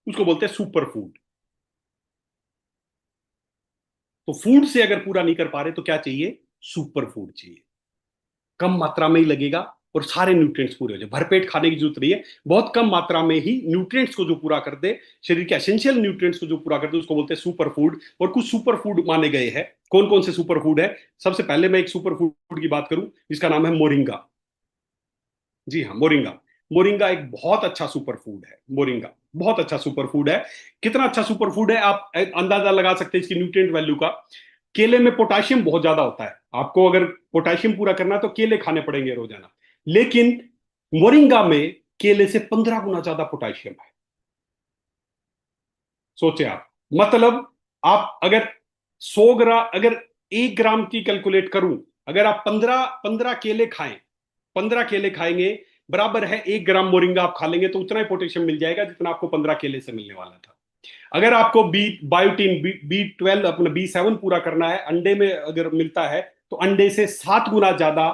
उसको बोलते हैं सुपर फूड। तो फूड से अगर पूरा नहीं कर पा रहे तो क्या चाहिए? सुपर फूड चाहिए, कम मात्रा में ही लगेगा और सारे न्यूट्रिएंट्स पूरे हो जाए, भरपेट खाने की जरूरत नहीं है, बहुत कम मात्रा में ही न्यूट्रिएंट्स को जो पूरा कर दे, शरीर के एसेंशियल न्यूट्रिएंट्स को जो पूरा कर दे, उसको बोलते हैं सुपर फूड। और कुछ सुपर फूड माने गए हैं। कौन कौन से सुपर फूड है? सबसे पहले मैं एक सुपर फूड की बात करूं जिसका नाम है मोरिंगा। जी हाँ, मोरिंगा। मोरिंगा एक बहुत अच्छा सुपर फूड है, मोरिंगा बहुत अच्छा सुपर फूड है। कितना अच्छा सुपर फूड है आप अंदाजा लगा सकते हैं इसकी न्यूट्रिएंट वैल्यू का। केले में पोटाशियम बहुत ज्यादा होता है, आपको अगर पोटाशियम पूरा करना है तो केले खाने पड़ेंगे रोजाना, लेकिन मोरिंगा में केले से 15 गुना ज्यादा पोटाशियम है। सोचे आप, मतलब आप अगर 100 ग्राम, अगर 1 ग्राम की कैलकुलेट करूं, अगर आप 15 15 केले खाएं, 15 केले खाएंगे, बराबर है 1 ग्राम मोरिंगा आप खा लेंगे, तो उतना ही पोटेशियम मिल जाएगा जितना आपको 15 केले से मिलने वाला था। अगर आपको बी बायोटीन B12 अपना B7 पूरा करना है, अंडे में अगर मिलता है, तो अंडे से 7 गुना ज्यादा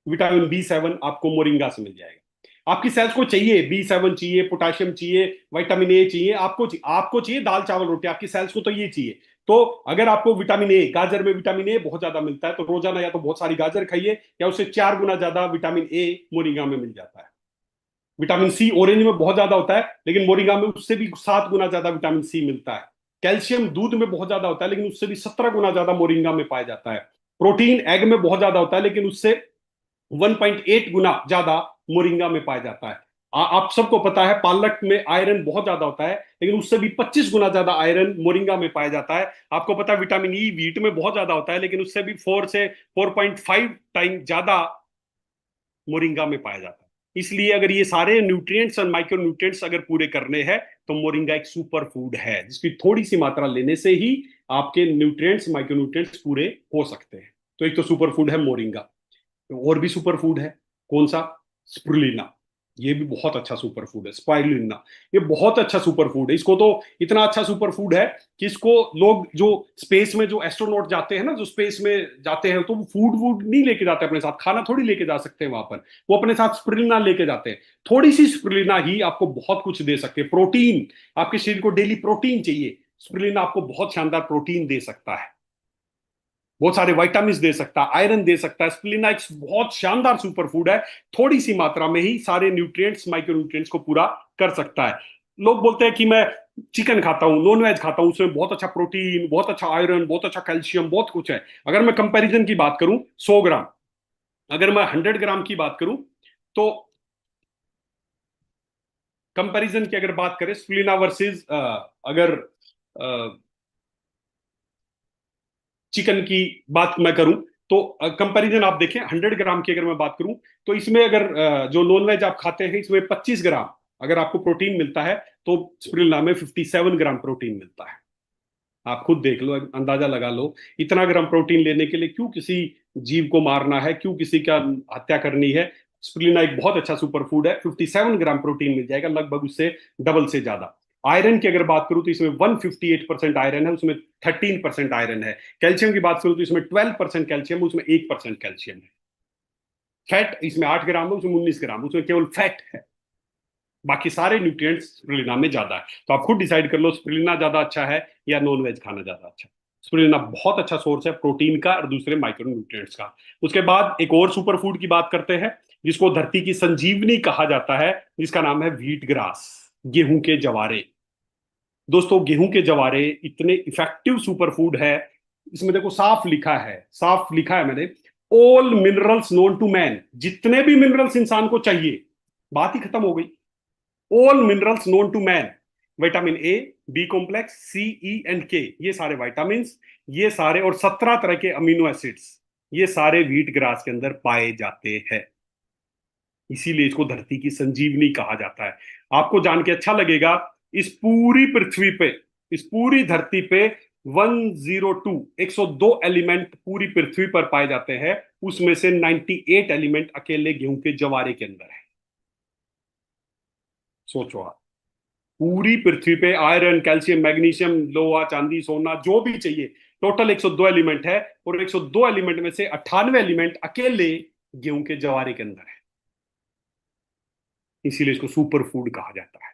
विटामिन B7 आपको मोरिंगा से मिल जाएगा। आपकी सेल्स को चाहिए, B7 चाहिए, पोटाशियम चाहिए, विटामिन ए चाहिए, आपको चाहिए दाल चावल रोटी, आपकी सेल्स को तो ये चाहिए। तो अगर आपको विटामिन ए, गाजर में विटामिन ए बहुत ज्यादा मिलता है, तो रोजाना या तो बहुत सारी गाजर खाइए, या उससे 4 गुना ज्यादा विटामिन ए मोरिंगा में मिल जाता है। विटामिन सी ऑरेंज में बहुत ज्यादा होता है, लेकिन मोरिंगा में उससे भी 7 गुना ज्यादा विटामिन सी मिलता है। कैल्शियम दूध में बहुत ज्यादा होता है, लेकिन उससे भी 17 गुना ज्यादा मोरिंगा में पाया जाता है। प्रोटीन एग में बहुत ज्यादा होता है, लेकिन उससे 1.8 गुना ज्यादा मोरिंगा में पाया जाता है। आप सबको पता है पालक में आयरन बहुत ज्यादा होता है, लेकिन उससे भी 25 गुना ज्यादा आयरन मोरिंगा में पाया जाता है। आपको पता है विटामिन ई वीट में बहुत ज्यादा होता है, लेकिन उससे भी 4 से 4.5 टाइम ज्यादा मोरिंगा में पाया जाता है। इसलिए अगर ये सारे न्यूट्रिएंट्स और माइक्रो न्यूट्रिएंट्स अगर पूरे करने हैं, तो मोरिंगा एक सुपर फूड है जिसकी थोड़ी सी मात्रा लेने से ही आपके न्यूट्रिएंट्स माइक्रो न्यूट्रिएंट्स पूरे हो सकते हैं। तो एक तो सुपर फूड है मोरिंगा। और भी सुपर फूड है, कौन सा? स्प्रुलिना। ये भी बहुत अच्छा सुपर फूड है, स्पाइरुलिना। ये बहुत अच्छा सुपर फूड है, इसको तो इतना अच्छा सुपर फूड है कि इसको लोग जो स्पेस में, जो एस्ट्रोनॉट जाते हैं ना, जो स्पेस में जाते हैं, तो वो फूड वूड नहीं लेके जाते अपने साथ, खाना थोड़ी लेके जा सकते हैं वहां पर, वो अपने साथ स्प्रुलिना लेके जाते हैं। थोड़ी सी स्प्रुलिना ही आपको बहुत कुछ दे सकते हैं। प्रोटीन, आपके शरीर को डेली प्रोटीन चाहिए, स्प्रुलिना आपको बहुत शानदार प्रोटीन दे सकता है, बहुत सारे विटामिन दे सकता है, आयरन दे सकता है। स्प्लिना एक बहुत शानदार सुपर फूड है, थोड़ी सी मात्रा में ही सारे न्यूट्रिएंट्स माइक्रो न्यूट्रिएंट्स को पूरा कर सकता है। लोग बोलते हैं कि मैं चिकन खाता हूं, नॉन वेज खाता हूं, उसमें बहुत अच्छा प्रोटीन, बहुत अच्छा आयरन, बहुत अच्छा कैल्शियम, बहुत कुछ है। अगर मैं कंपैरिजन की बात करूं, 100 ग्राम, अगर मैं 100 ग्राम की बात करूं, तो कंपैरिजन की अगर बात करें स्प्लिना वर्सेस अगर चिकन की बात मैं करूं, तो कंपैरिजन आप देखें, 100 ग्राम की अगर मैं बात करूं, तो इसमें अगर जो नॉन वेज आप खाते हैं, इसमें 25 ग्राम अगर आपको प्रोटीन मिलता है तो स्पिरुलिना में 57 ग्राम प्रोटीन मिलता है। आप खुद देख लो, अंदाजा लगा लो, इतना ग्राम प्रोटीन लेने के लिए क्यों किसी जीव को मारना है, क्यों किसी का हत्या करनी है। स्पिरुलिना एक बहुत अच्छा सुपर फूड है, 57 ग्राम प्रोटीन मिल जाएगा, लगभग उससे डबल से ज्यादा। आयरन की अगर बात करूं तो इसमें 158% आयरन है, उसमें 13% आयरन है। कैल्शियम की बात करूं तो इसमें 12% कैल्शियम, उसमें 1% कैल्शियम है। फैट इसमें 8 ग्राम है, उसमें 19 ग्राम, उसमें केवल फैट है। बाकी सारे न्यूट्रिएंट्स स्पिरुलिना में ज्यादा है। तो आप खुद डिसाइड कर लो स्पिरुलिना ज्यादा अच्छा है या नॉन वेज खाना ज्यादा अच्छा है। स्पिरुलिना बहुत अच्छा सोर्स है प्रोटीन का और दूसरे माइक्रो न्यूट्रिएंट्स का। उसके बाद एक और सुपर फूड की बात करते हैं जिसको धरती की संजीवनी कहा जाता है, जिसका नाम है व्हीट ग्रास, गेहूं के जवारे। दोस्तों गेहूं के जवारे इतने इफेक्टिव सुपर फूड है, इसमें देखो साफ लिखा है, साफ लिखा है मैंने, all minerals known to man, जितने भी मिनरल्स इंसान को चाहिए, बात ही खत्म हो गई। All minerals known to man, vitamin A, B complex, C, E and K, ये सारे विटामिन, ये सारे, और 17 तरह के अमीनो एसिड्स, ये सारे व्हीट ग्रास के अंदर पाए जाते हैं। इसीलिए इसको धरती की संजीवनी कहा जाता है। आपको जान के अच्छा लगेगा, इस पूरी पृथ्वी पे, इस पूरी धरती पे 102 102 एलिमेंट पूरी पृथ्वी पर पाए जाते हैं, उसमें से 98 एलिमेंट अकेले गेहूं के जवारे के अंदर है। सोचो आप, पूरी पृथ्वी पे आयरन, कैल्शियम, मैग्नीशियम, लोहा, चांदी, सोना, जो भी चाहिए, टोटल 102 एलिमेंट है, और 102 एलिमेंट में से 98 एलिमेंट अकेले गेहूं के जवारे के अंदर है। इसीलिए इसको सुपर फूड कहा जाता है।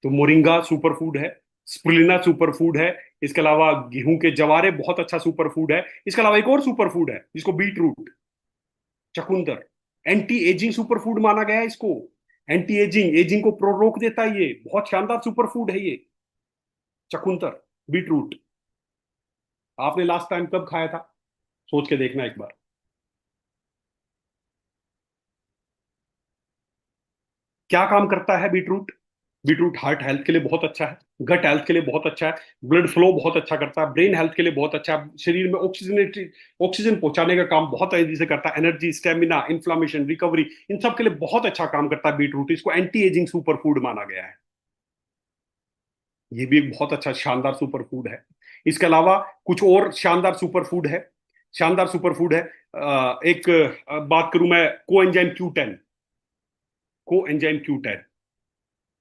तो मोरिंगा सुपर फूड है, स्पिरुलिना सुपर फूड है, इसके अलावा गेहूं के जवारे बहुत अच्छा सुपर फूड है। इसके अलावा एक और सुपर फूड है जिसको बीट रूट, चकुंदर, एंटी एजिंग सुपर फूड माना गया है इसको। एंटी एजिंग, एजिंग को रोक देता है, ये बहुत शानदार सुपर फूड है ये चकुंदर, बीट रूट। आपने लास्ट टाइम कब खाया था, सोच के देखना एक बार। क्या काम करता है बीटरूट? बीटरूट हार्ट हेल्थ के लिए बहुत अच्छा है, गट हेल्थ के लिए बहुत अच्छा है, ब्लड फ्लो बहुत अच्छा करता है, ब्रेन हेल्थ के लिए बहुत अच्छा है, शरीर में ऑक्सीजन पहुंचाने का काम बहुत तेजी से करता है, एनर्जी, स्टेमिना, इन्फ्लामेशन, रिकवरी, इन सब के लिए बहुत अच्छा काम करता है बीटरूट। इसको एंटी एजिंग सुपर फूड माना गया है। ये भी एक बहुत अच्छा शानदार सुपर फूड है। इसके अलावा कुछ और शानदार सुपर फूड है, शानदार सुपर फूड है। एक बात करूं मैं, कोएंजाइम Q10, कोएंजाइम Q10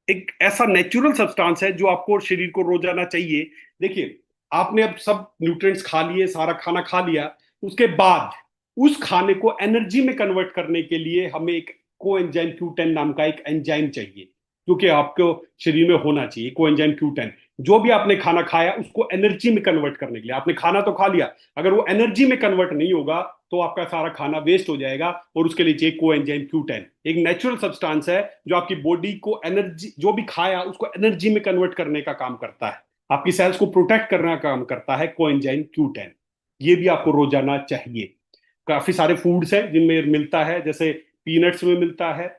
एक ऐसा नेचुरल सब्सटेंस है जो आपको शरीर को रोजाना चाहिए। देखिए, आपने अब सब न्यूट्रिएंट्स खा लिए, सारा खाना खा लिया, उसके बाद उस खाने को एनर्जी में कन्वर्ट करने के लिए हमें एक कोएंजाइम Q10 नाम का एक एंजाइम चाहिए, जो कि आपको शरीर में होना चाहिए। कोएंजाइम Q10, जो भी आपने खाना खाया उसको एनर्जी में कन्वर्ट करने के लिए, आपने खाना तो खा लिया, अगर वो एनर्जी में कन्वर्ट नहीं होगा तो आपका सारा खाना वेस्ट हो जाएगा, और उसके लिए चाहिए कोएंजाइम Q10। एक नेचुरल सब्सटेंस है जो आपकी बॉडी को एनर्जी, जो भी खाया उसको एनर्जी में कन्वर्ट करने का काम करता है, आपकी सेल्स को प्रोटेक्ट करने का काम करता है कोएंजाइम Q10। ये भी आपको रोजाना चाहिए। काफी सारे फूड्स हैं जिनमें मिलता है, जैसे पीनट्स में मिलता है,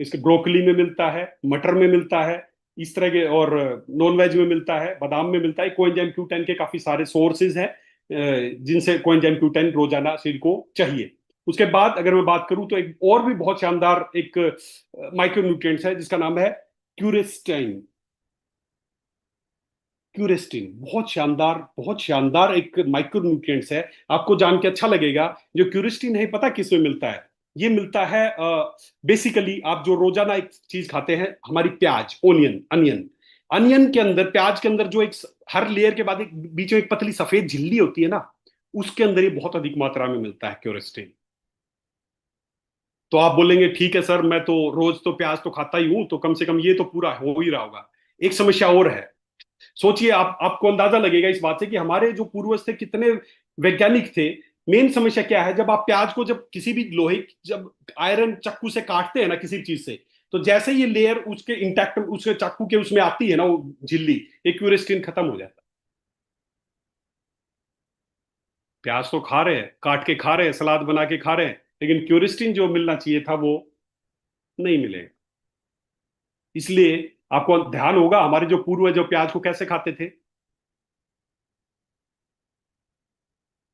इसके ब्रोकली में मिलता है, मटर में मिलता है, इस तरह के, और नॉन वेज में मिलता है, बादाम में मिलता है। कोएंजाइम Q10 के काफी सारे सोर्सेज हैं जिनसे कोएंजाइम Q10 रोजाना शरीर को चाहिए। उसके बाद अगर मैं बात करूं तो एक और भी बहुत शानदार एक माइक्रो न्यूट्रिएंट्स है जिसका नाम है क्यूरेस्टाइन। क्यूरेस्टिन बहुत शानदार, बहुत शानदार एक माइक्रो न्यूट्रिएंट्स है, आपको जान के अच्छा लगेगा। जो क्यूरेस्टिन है पता किसमें मिलता है? ये मिलता है बेसिकली, आप जो रोजाना एक चीज खाते हैं, हमारी प्याज, ओनियन, अनियन, अनियन के अंदर, प्याज के अंदर जो एक हर लेयर के बाद एक बीच में एक पतली सफेद झिल्ली होती है ना, उसके अंदर ये बहुत अधिक मात्रा में मिलता है क्यूरेस्टिन। तो आप बोलेंगे ठीक है सर, मैं तो रोज तो प्याज तो खाता ही हूं, तो कम से कम ये तो पूरा हो ही रहा होगा। एक समस्या और है, सोचिए आप, आपको अंदाजा लगेगा इस बात से कि हमारे जो पूर्वज थे कितने वैज्ञानिक थे। मेन समस्या क्या है, जब आप प्याज को, जब किसी भी लोहे, जब आयरन चक्कू से काटते हैं ना किसी चीज से, तो जैसे ये लेयर उसके इंटैक्ट, उसके चाकू के उसमें आती है ना, वो झिल्ली, एक क्यूरेस्टिन खत्म हो जाता है। प्याज तो खा रहे हैं, काट के खा रहे हैं, सलाद बना के खा रहे हैं, लेकिन क्यूरेस्टिन जो मिलना चाहिए था वो नहीं मिलेगा। इसलिए आपको ध्यान होगा हमारे जो पूर्वज जो प्याज को कैसे खाते थे,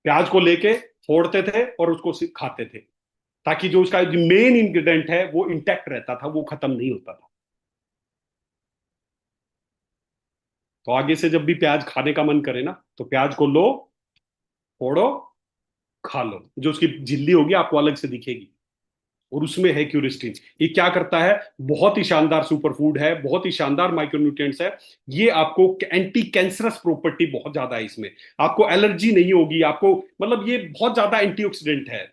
प्याज को लेके फोड़ते थे और उसको खाते थे। ताकि जो उसका मेन इंग्रेडिएंट है वो इंटैक्ट रहता था, वो खत्म नहीं होता था। तो आगे से जब भी प्याज खाने का मन करे ना, तो प्याज को लो, फोड़ो, खा लो। जो उसकी झिल्ली होगी आपको अलग से दिखेगी, और उसमें है क्यूरिस्टिन। ये क्या करता है, बहुत ही शानदार सुपर फूड है, बहुत ही शानदार माइक्रोन्यूट्रिएंट्स है। ये आपको एंटी कैंसरस प्रॉपर्टी बहुत ज्यादा है इसमें, आपको एलर्जी नहीं होगी, आपको मतलब ये बहुत ज्यादा एंटीऑक्सीडेंट है,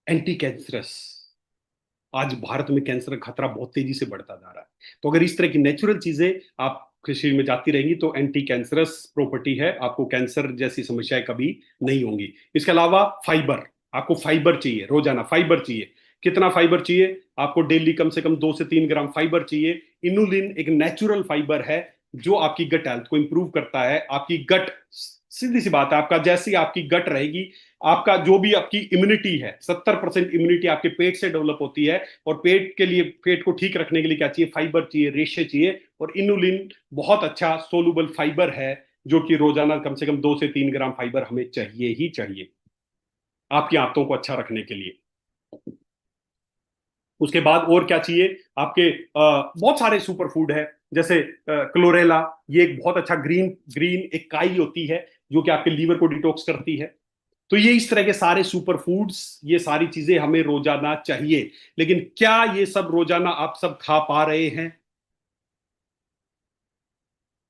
एंटी कैंसरस। आज भारत में कैंसर का खतरा बहुत तेजी से बढ़ता जा रहा है। तो अगर इस तरह की नेचुरल चीजें आपके शरीर में जाती रहेंगी तो एंटी कैंसरस प्रॉपर्टी है, आपको कैंसर जैसी समस्याएं कभी नहीं होंगी। इसके अलावा फाइबर, आपको फाइबर चाहिए, रोजाना फाइबर चाहिए। कितना फाइबर चाहिए आपको, डेली कम से कम 2 से 3 ग्राम फाइबर चाहिए। इनुलिन एक नेचुरल फाइबर है जो आपकी गट हेल्थ को इंप्रूव करता है। आपकी गट, सीधी सी बात है, आपका जैसी आपकी गट रहेगी, आपका जो भी आपकी इम्यूनिटी है, 70% इम्यूनिटी आपके पेट से डेवलप होती है। और पेट के लिए, पेट को ठीक रखने के लिए क्या चाहिए, फाइबर चाहिए, रेशे चाहिए। और इनुलिन बहुत अच्छा सोलुबल फाइबर है, जो कि रोजाना कम से कम 2 से 3 ग्राम फाइबर हमें चाहिए ही चाहिए, आपकी आंतों को अच्छा रखने के लिए। उसके बाद और क्या चाहिए आपके, बहुत सारे सुपर फूड है, जैसे क्लोरेला। ये एक बहुत अच्छा ग्रीन ग्रीन एक काई होती है जो कि आपके लीवर को डिटॉक्स करती है। तो ये इस तरह के सारे सुपर फूड्स, ये सारी चीजें हमें रोजाना चाहिए। लेकिन क्या ये सब रोजाना आप सब खा पा रहे हैं?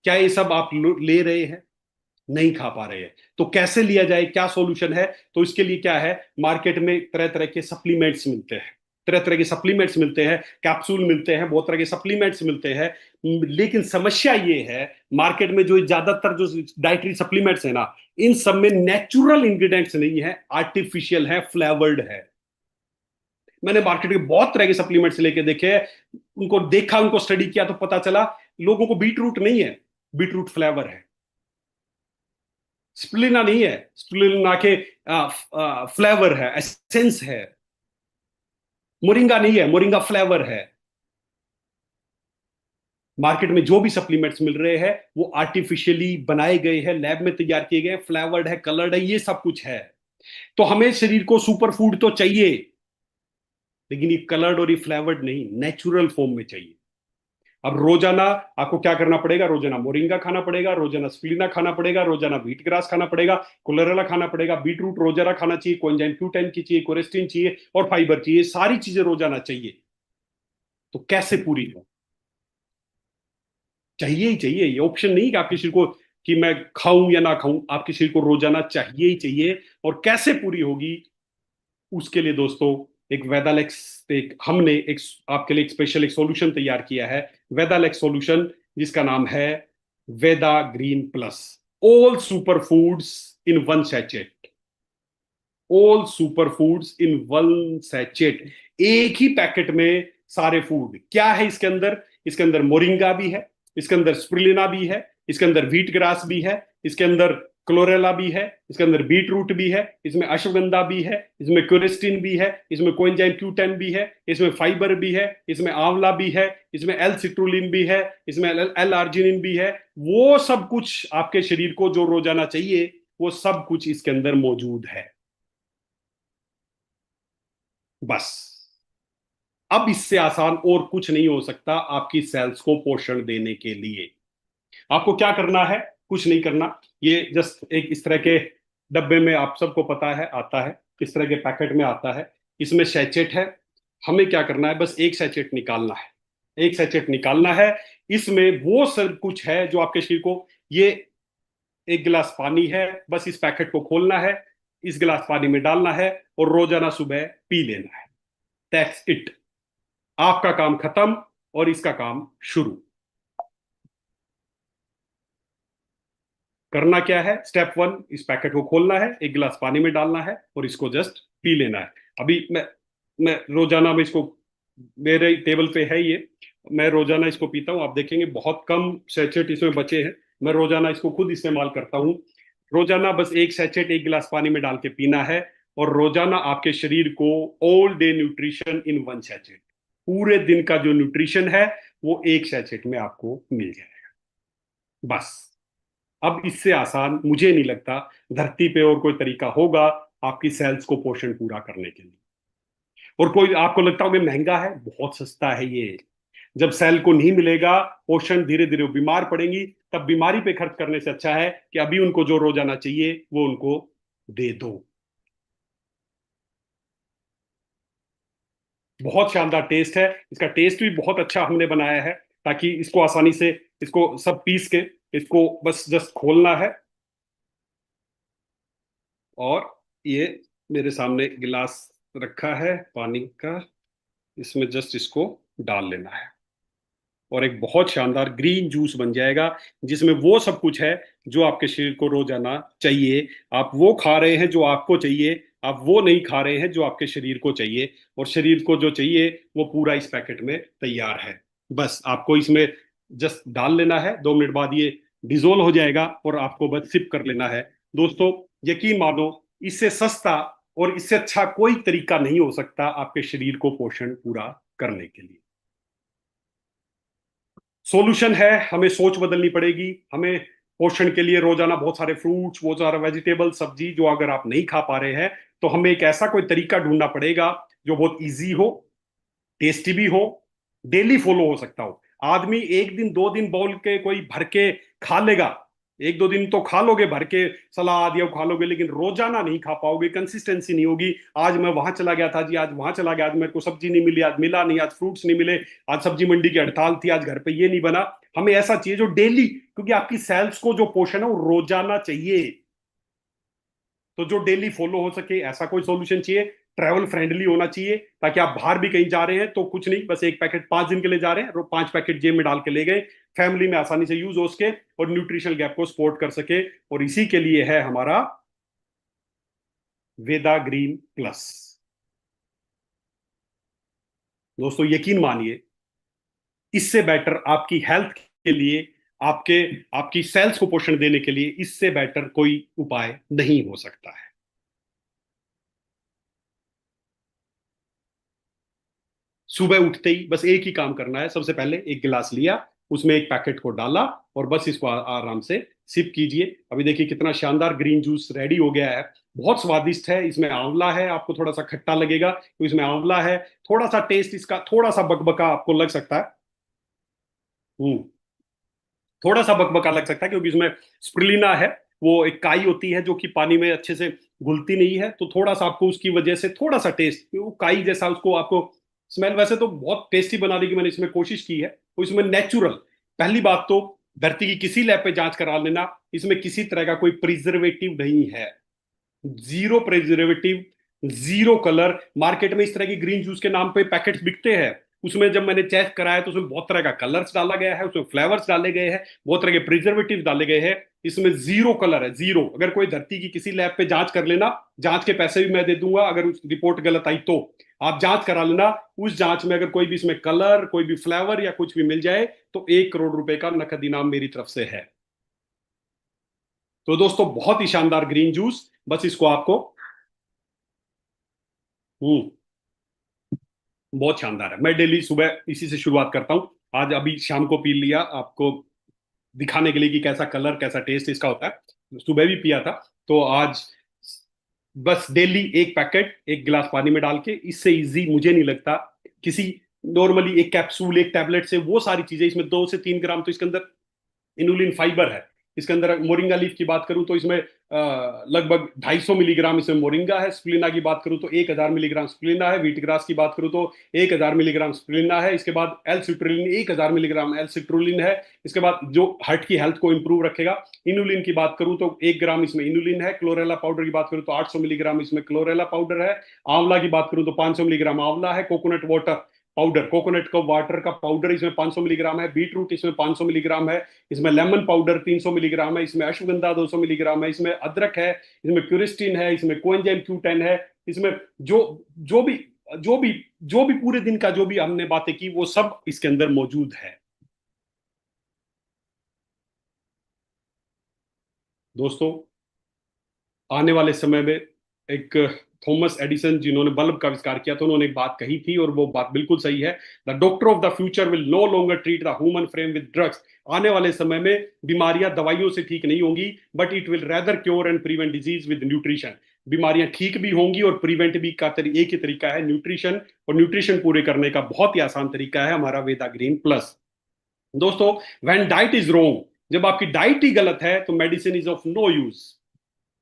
क्या ये सब आप ले रहे हैं? नहीं खा पा रहे हैं। तो कैसे लिया जाए, क्या सॉल्यूशन है? तो इसके लिए क्या है, मार्केट में तरह तरह के सप्लीमेंट्स मिलते हैं, तरह तरह के सप्लीमेंट्स मिलते हैं, कैप्सूल मिलते हैं, बहुत तरह के सप्लीमेंट्स मिलते हैं। लेकिन समस्या ये है, मार्केट में जो ज्यादातर जो डाइटरी सप्लीमेंट्स है ना, इन सब में नेचुरल इंग्रेडिएंट्स नहीं है, आर्टिफिशियल है, फ्लेवर्ड है। मैंने मार्केट के बहुत तरह के सप्लीमेंट्स लेके देखे, उनको देखा, उनको स्टडी किया, तो पता चला लोगों को बीट रूट नहीं है, बीट रूट फ्लेवर है। स्प्लिना नहीं है, स्प्लिना के फ्लेवर है, एसेंस है। मोरिंगा नहीं है, मोरिंगा फ्लेवर है। मार्केट में जो भी सप्लीमेंट्स मिल रहे हैं वो आर्टिफिशियली बनाए गए हैं, लैब में तैयार किए गए, फ्लेवर्ड है, कलर्ड है, ये सब कुछ है। तो हमें शरीर को सुपर फूड तो चाहिए, लेकिन ये कलर्ड और ये फ्लेवर्ड नहीं, नेचुरल फॉर्म में चाहिए। अब रोजाना आपको क्या करना पड़ेगा, रोजाना मोरिंगा खाना पड़ेगा, रोजाना स्प्लिना खाना पड़ेगा, रोजाना व्हीट ग्रास खाना पड़ेगा, क्लोरेला खाना पड़ेगा, बीट रूट रोजाना खाना चाहिए, कोएंजाइम Q10 की चाहिए, कोरेस्टिन चाहिए, और फाइबर चाहिए, सारी चीजें रोजाना चाहिए। तो कैसे पूरी हो, चाहिए ही चाहिए। ये ऑप्शन नहीं कि आपके शरीर को, कि मैं खाऊं या ना खाऊं, आपके शरीर को रोजाना चाहिए ही चाहिए। और कैसे पूरी होगी, उसके लिए दोस्तों एक वेदालेक्स, एक हमने एक आपके लिए एक स्पेशल एक सॉल्यूशन तैयार किया है, वेदालेक्स सॉल्यूशन, जिसका नाम है Veda green plus. All super foods in one sachet, all super foods in one sachet, एक ही पैकेट में सारे फूड। क्या है इसके अंदर, इसके अंदर मोरिंगा भी है, इसके अंदर स्प्रुलिना भी है, इसके अंदर व्हीट ग्रास भी है, इसके अंदर क्लोरेला भी है, इसके अंदर बीट रूट भी है, इसमें अश्वगंधा भी है, इसमें क्यूरिस्टिन भी है, इसमें कोएंजाइम Q10 भी है, इसमें फाइबर भी है, इसमें आंवला भी है, इसमें एल सिट्रुलिन भी है, इसमें एल आर्जिनिन भी है। वो सब कुछ आपके शरीर को जो रोजाना चाहिए, वो सब कुछ इसके अंदर मौजूद है। बस, अब इससे आसान और कुछ नहीं हो सकता आपकी सेल्स को पोषण देने के लिए। आपको क्या करना है, कुछ नहीं करना। ये जस्ट एक इस तरह के डब्बे में, आप सबको पता है आता है, इस तरह के पैकेट में आता है, इसमें सैचेट है। हमें क्या करना है, बस एक सैचेट निकालना है, एक सैचेट निकालना है। इसमें वो सब कुछ है जो आपके शरीर को, ये एक गिलास पानी है, बस इस पैकेट को खोलना है, इस गिलास पानी में डालना है, और रोजाना सुबह पी लेना है। दैट्स इट, आपका काम खत्म और इसका काम शुरू। करना क्या है, स्टेप वन, इस पैकेट को खोलना है, एक गिलास पानी में डालना है, और इसको जस्ट पी लेना है। अभी मैं रोजाना में इसको, मेरे टेबल पे है ये, मैं रोजाना इसको पीता हूँ। आप देखेंगे बहुत कम सैचेट इसमें बचे हैं, मैं रोजाना इसको खुद इस्तेमाल करता हूँ। रोजाना बस एक सैचेट एक गिलास पानी में डाल के पीना है, और रोजाना आपके शरीर को all day nutrition in one sachet, पूरे दिन का जो न्यूट्रिशन है वो एक सैचेट में आपको मिल जाएगा। बस, अब इससे आसान मुझे नहीं लगता धरती पे और कोई तरीका होगा आपकी सेल्स को पोषण पूरा करने के लिए। और कोई आपको लगता होगा महंगा है, बहुत सस्ता है ये। जब सेल को नहीं मिलेगा पोषण, धीरे धीरे वो बीमार पड़ेंगी, तब बीमारी पे खर्च करने से अच्छा है कि अभी उनको जो रोजाना चाहिए वो उनको दे दो। बहुत शानदार टेस्ट है, इसका टेस्ट भी बहुत अच्छा हमने बनाया है, ताकि इसको आसानी से, इसको सब पीस के, इसको बस जस्ट खोलना है। और ये मेरे सामने गिलास रखा है पानी का, इसमें जस्ट इसको डाल लेना है और एक बहुत शानदार ग्रीन जूस बन जाएगा, जिसमें वो सब कुछ है जो आपके शरीर को रोजाना चाहिए। आप वो खा रहे हैं जो आपको चाहिए, आप वो नहीं खा रहे हैं जो आपके शरीर को चाहिए, और शरीर को जो चाहिए वो पूरा इस पैकेट में तैयार है। बस आपको इसमें जस्ट डाल लेना है, 2 मिनट बाद ये डिजोल्व हो जाएगा और आपको बस सिप कर लेना है। दोस्तों, यकीन मानो, इससे सस्ता और इससे अच्छा कोई तरीका नहीं हो सकता आपके शरीर को पोषण पूरा करने के लिए। सॉल्यूशन है, हमें सोच बदलनी पड़ेगी। हमें पोषण के लिए रोजाना बहुत सारे फ्रूट्स, बहुत सारा वेजिटेबल, सब्जी जो अगर आप नहीं खा पा रहे हैं, तो हमें एक ऐसा कोई तरीका ढूंढना पड़ेगा जो बहुत इजी हो, टेस्टी भी हो, डेली फॉलो हो सकता हो। आदमी एक दिन 2 दिन बोल के कोई भर के खा लेगा, 1-2 दिन तो खा लोगे भर के, सलाद या खा लोगे, लेकिन रोजाना नहीं खा पाओगे, कंसिस्टेंसी नहीं होगी। आज मैं वहां चला गया था जी, आज वहां चला गया, आज मेरे को सब्जी नहीं मिली, आज मिला नहीं, आज फ्रूट्स नहीं मिले, आज सब्जी मंडी की हड़ताल थी, आज घर पे ये नहीं बना। हमें ऐसा चाहिए जो डेली, क्योंकि आपकी सेल्स को जो पोषण है वो रोजाना चाहिए, तो जो डेली फॉलो हो सके ऐसा कोई सॉल्यूशन चाहिए। ट्रैवल फ्रेंडली होना चाहिए, ताकि आप बाहर भी कहीं जा रहे हैं तो कुछ नहीं, बस एक पैकेट 5 दिन के लिए जा रहे हैं, 5 पैकेट जेब में डाल के ले गए, फैमिली में आसानी से यूज हो सके और न्यूट्रिशनल गैप को सपोर्ट कर सके। और इसी के लिए है हमारा वेदा ग्रीन प्लस। दोस्तों, यकीन मानिए, इससे बेटर आपकी हेल्थ के लिए, आपके आपकी सेल्स को पोषण देने के लिए इससे बेटर कोई उपाय नहीं हो सकता है। सुबह उठते ही बस एक ही काम करना है। सबसे पहले एक गिलास लिया, उसमें एक पैकेट को डाला और बस इसको आराम से सिप कीजिए। अभी देखिए कितना शानदार ग्रीन जूस रेडी हो गया है। बहुत स्वादिष्ट है, इसमें आंवला है, आपको थोड़ा सा खट्टा लगेगा तो इसमें आंवला है, थोड़ा सा टेस्ट इसका थोड़ा सा बकबका आपको लग सकता है। हम्म थोड़ा सा बकबका लग सकता है क्योंकि इसमें स्प्रुलिना है, वो एक काई होती है जो कि पानी में अच्छे से घुलती नहीं है, तो थोड़ा सा आपको उसकी वजह से थोड़ा सा टेस्ट, वो काई जैसा उसको आपको स्मेल। वैसे तो बहुत टेस्टी बनाने की मैंने इसमें कोशिश की है, तो इसमें नेचुरल, पहली बात तो धरती की किसी लैब पे जांच करा लेना, इसमें किसी तरह का कोई प्रिजर्वेटिव नहीं है, zero preservative, zero colour. Market में इस तरह की ग्रीन जूस के नाम पे पैकेट्स बिकते हैं, उसमें जब मैंने चेक कराया तो उसमें बहुत तरह का कलर्स डाला गया है, उसमें फ्लेवर्स डाले गए हैं, बहुत तरह के प्रिजर्वेटिव डाले गए हैं। इसमें जीरो कलर है, जीरो। अगर कोई धरती की किसी लैब पे जांच कर लेना, जांच के पैसे भी मैं दे दूंगा, अगर उस रिपोर्ट गलत आई तो आप जांच करा लेना। उस जांच में अगर कोई भी इसमें कलर, कोई भी फ्लेवर या कुछ भी मिल जाए तो 1 करोड़ रुपए का नकद इनाम मेरी तरफ से है। तो दोस्तों, बहुत ही शानदार ग्रीन जूस, बस इसको आपको, हम्म बहुत शानदार है। मैं डेली सुबह इसी से शुरुआत करता हूँ। आज अभी शाम को पी लिया, आपको दिखाने के लिए कि कैसा कलर, कैसा टेस्ट इसका होता है। सुबह भी पिया था, तो आज बस डेली एक पैकेट एक गिलास पानी में डाल के, इससे इजी मुझे नहीं लगता किसी। नॉर्मली एक कैप्सूल, एक टैबलेट से वो सारी चीजें, इसमें 2 से 3 ग्राम तो इसके अंदर इनुलिन फाइबर है। इसके अंदर मोरिंगा लीफ की बात करूं तो इसमें लगभग 250 मिलीग्राम इसमें मोरिंगा है। स्प्लिना की बात करूं तो 1000 मिलीग्राम स्प्लिना है। व्हीट ग्रास की बात करूं तो 1000 मिलीग्राम स्प्लिना है। इसके बाद L citrulline, 1000 milligram L citrulline है। इसके बाद जो हार्ट की हेल्थ को इंप्रूव रखेगा, इनुलिन की बात करूं तो 1 ग्राम इसमें इनुलिन है। क्लोरेला पाउडर की बात करूं तो 800 मिलीग्राम इसमें क्लोरेला पाउडर है। आंवला की बात करूं तो 500 मिलीग्राम आंवला है। कोकोनट वाटर पाउडर, कोकोनट का वाटर का पाउडर इसमें 500 मिलीग्राम है। बीट रूट इसमें 500 मिलीग्राम है। इसमें लेमन पाउडर 300 मिलीग्राम है। इसमें अश्वगंधा 200 मिलीग्राम है। इसमें अदरक है, इसमें क्यूरिस्टिन है, इसमें कोएंजाइम Q10 है। इसमें जो जो भी जो भी जो भी पूरे दिन का जो भी हमने बातें की वो सब इसके अंदर मौजूद है। दोस्तों, आने वाले समय में एक थॉमस एडिसन जिन्होंने बल्ब का आविष्कार किया था, उन्होंने एक बात कही थी और वो बात बिल्कुल सही है। The doctor of the future will no longer treat the human frame with drugs. आने वाले समय में बीमारियां दवाइयों से ठीक नहीं होंगी, but it will rather cure and prevent disease with nutrition. बीमारियां ठीक भी होंगी और प्रिवेंट भी का एक ही तरीका है, न्यूट्रिशन। और न्यूट्रिशन पूरे करने का बहुत ही आसान तरीका है हमारा वेदा ग्रीन प्लस। दोस्तों, व्हेन डाइट इज रोंग, जब आपकी डाइट ही गलत है तो medicine is of no use,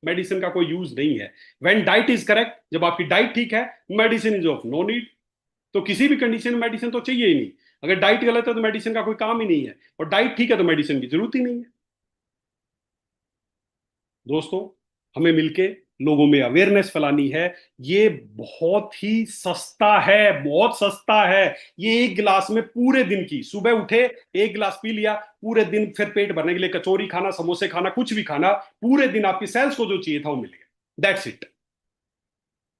medicine का कोई यूज नहीं है। व्हेन डाइट इज करेक्ट, जब आपकी डाइट ठीक है, medicine is of no need. तो किसी भी कंडीशन में मेडिसिन तो चाहिए ही नहीं। अगर डाइट गलत है तो मेडिसिन का कोई काम ही नहीं है, और डाइट ठीक है तो मेडिसिन की जरूरत ही नहीं है। दोस्तों, हमें मिलके लोगों में अवेयरनेस फैलानी है। ये बहुत ही सस्ता है, बहुत सस्ता है। ये एक गिलास में पूरे दिन की, सुबह उठे एक गिलास पी लिया, पूरे दिन फिर पेट भरने के लिए कचौरी खाना, समोसे खाना, कुछ भी खाना, पूरे दिन आपकी सेल्स को जो चाहिए था वो मिल गया। That's it.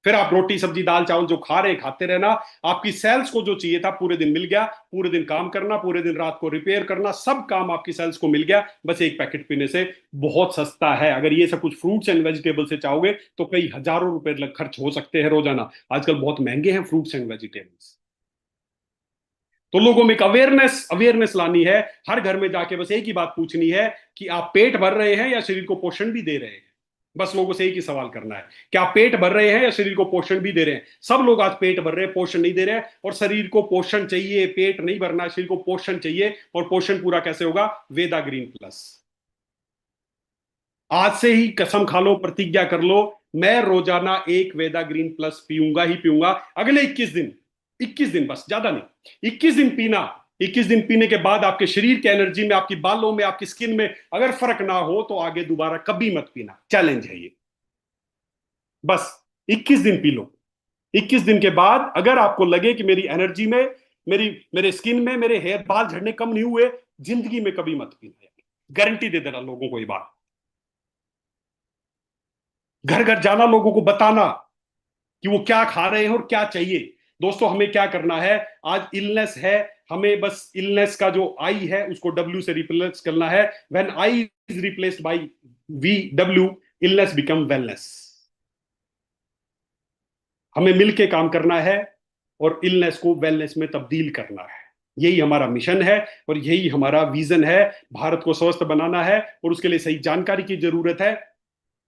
फिर आप रोटी सब्जी दाल चावल जो खा रहे खाते रहना, आपकी सेल्स को जो चाहिए था पूरे दिन मिल गया। पूरे दिन काम करना, पूरे दिन रात को रिपेयर करना, सब काम आपकी सेल्स को मिल गया बस एक पैकेट पीने से। बहुत सस्ता है। अगर ये सब कुछ फ्रूट्स एंड वेजिटेबल से चाहोगे तो कई हजारों रुपए खर्च हो सकते हैं रोजाना। आजकल बहुत महंगे हैं फ्रूट्स एंड वेजिटेबल्स। तो लोगों में एक अवेयरनेस अवेयरनेस लानी है। हर घर में जाके बस एक ही बात पूछनी है कि आप पेट भर रहे हैं या शरीर को पोषण भी दे रहे हैं। बस लोगों से एक ही सवाल करना है कि आप पेट भर रहे हैं या शरीर को पोषण भी दे रहे हैं। सब लोग आज पेट भर रहे हैं, पोषण नहीं दे रहे हैं। और शरीर को पोषण चाहिए, पेट नहीं भरना, शरीर को पोषण चाहिए। और पोषण पूरा कैसे होगा? वेदा ग्रीन प्लस। आज से ही कसम खा लो, प्रतिज्ञा कर लो, मैं रोजाना एक वेदा ग्रीन प्लस पीऊंगा ही पीऊंगा। अगले 21 दिन, 21 दिन बस, ज्यादा नहीं, 21 दिन पीना। 21 दिन पीने के बाद आपके शरीर के एनर्जी में, आपकी बालों में, आपकी स्किन में अगर फर्क ना हो तो आगे दोबारा कभी मत पीना। चैलेंज है ये। बस 21 दिन पी लो। 21 दिन के बाद अगर आपको लगे कि मेरी एनर्जी में, मेरे स्किन में, मेरे हेयर बाल झड़ने कम नहीं हुए, जिंदगी में कभी मत पीना। गारंटी दे देना लोगों को ये बात। घर घर जाना, लोगों को बताना कि वो क्या खा रहे हैं और क्या चाहिए। दोस्तों, हमें क्या करना है? आज इलनेस है, हमें बस इलनेस का जो आई है उसको डब्ल्यू से रिप्लेस करना है। When I is replaced by V W, illness become wellness. हमें मिलके काम करना है और इलनेस को वेलनेस में तब्दील करना है। यही हमारा मिशन है और यही हमारा विजन है। भारत को स्वस्थ बनाना है और उसके लिए सही जानकारी की जरूरत है।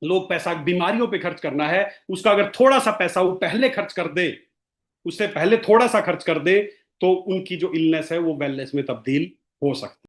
लोग पैसा बीमारियों पे खर्च करना है, उसका अगर थोड़ा सा पैसा वो पहले खर्च कर दे, उससे पहले थोड़ा सा खर्च कर दे, तो उनकी जो इलनेस है वो वेलनेस में तब्दील हो सकती है।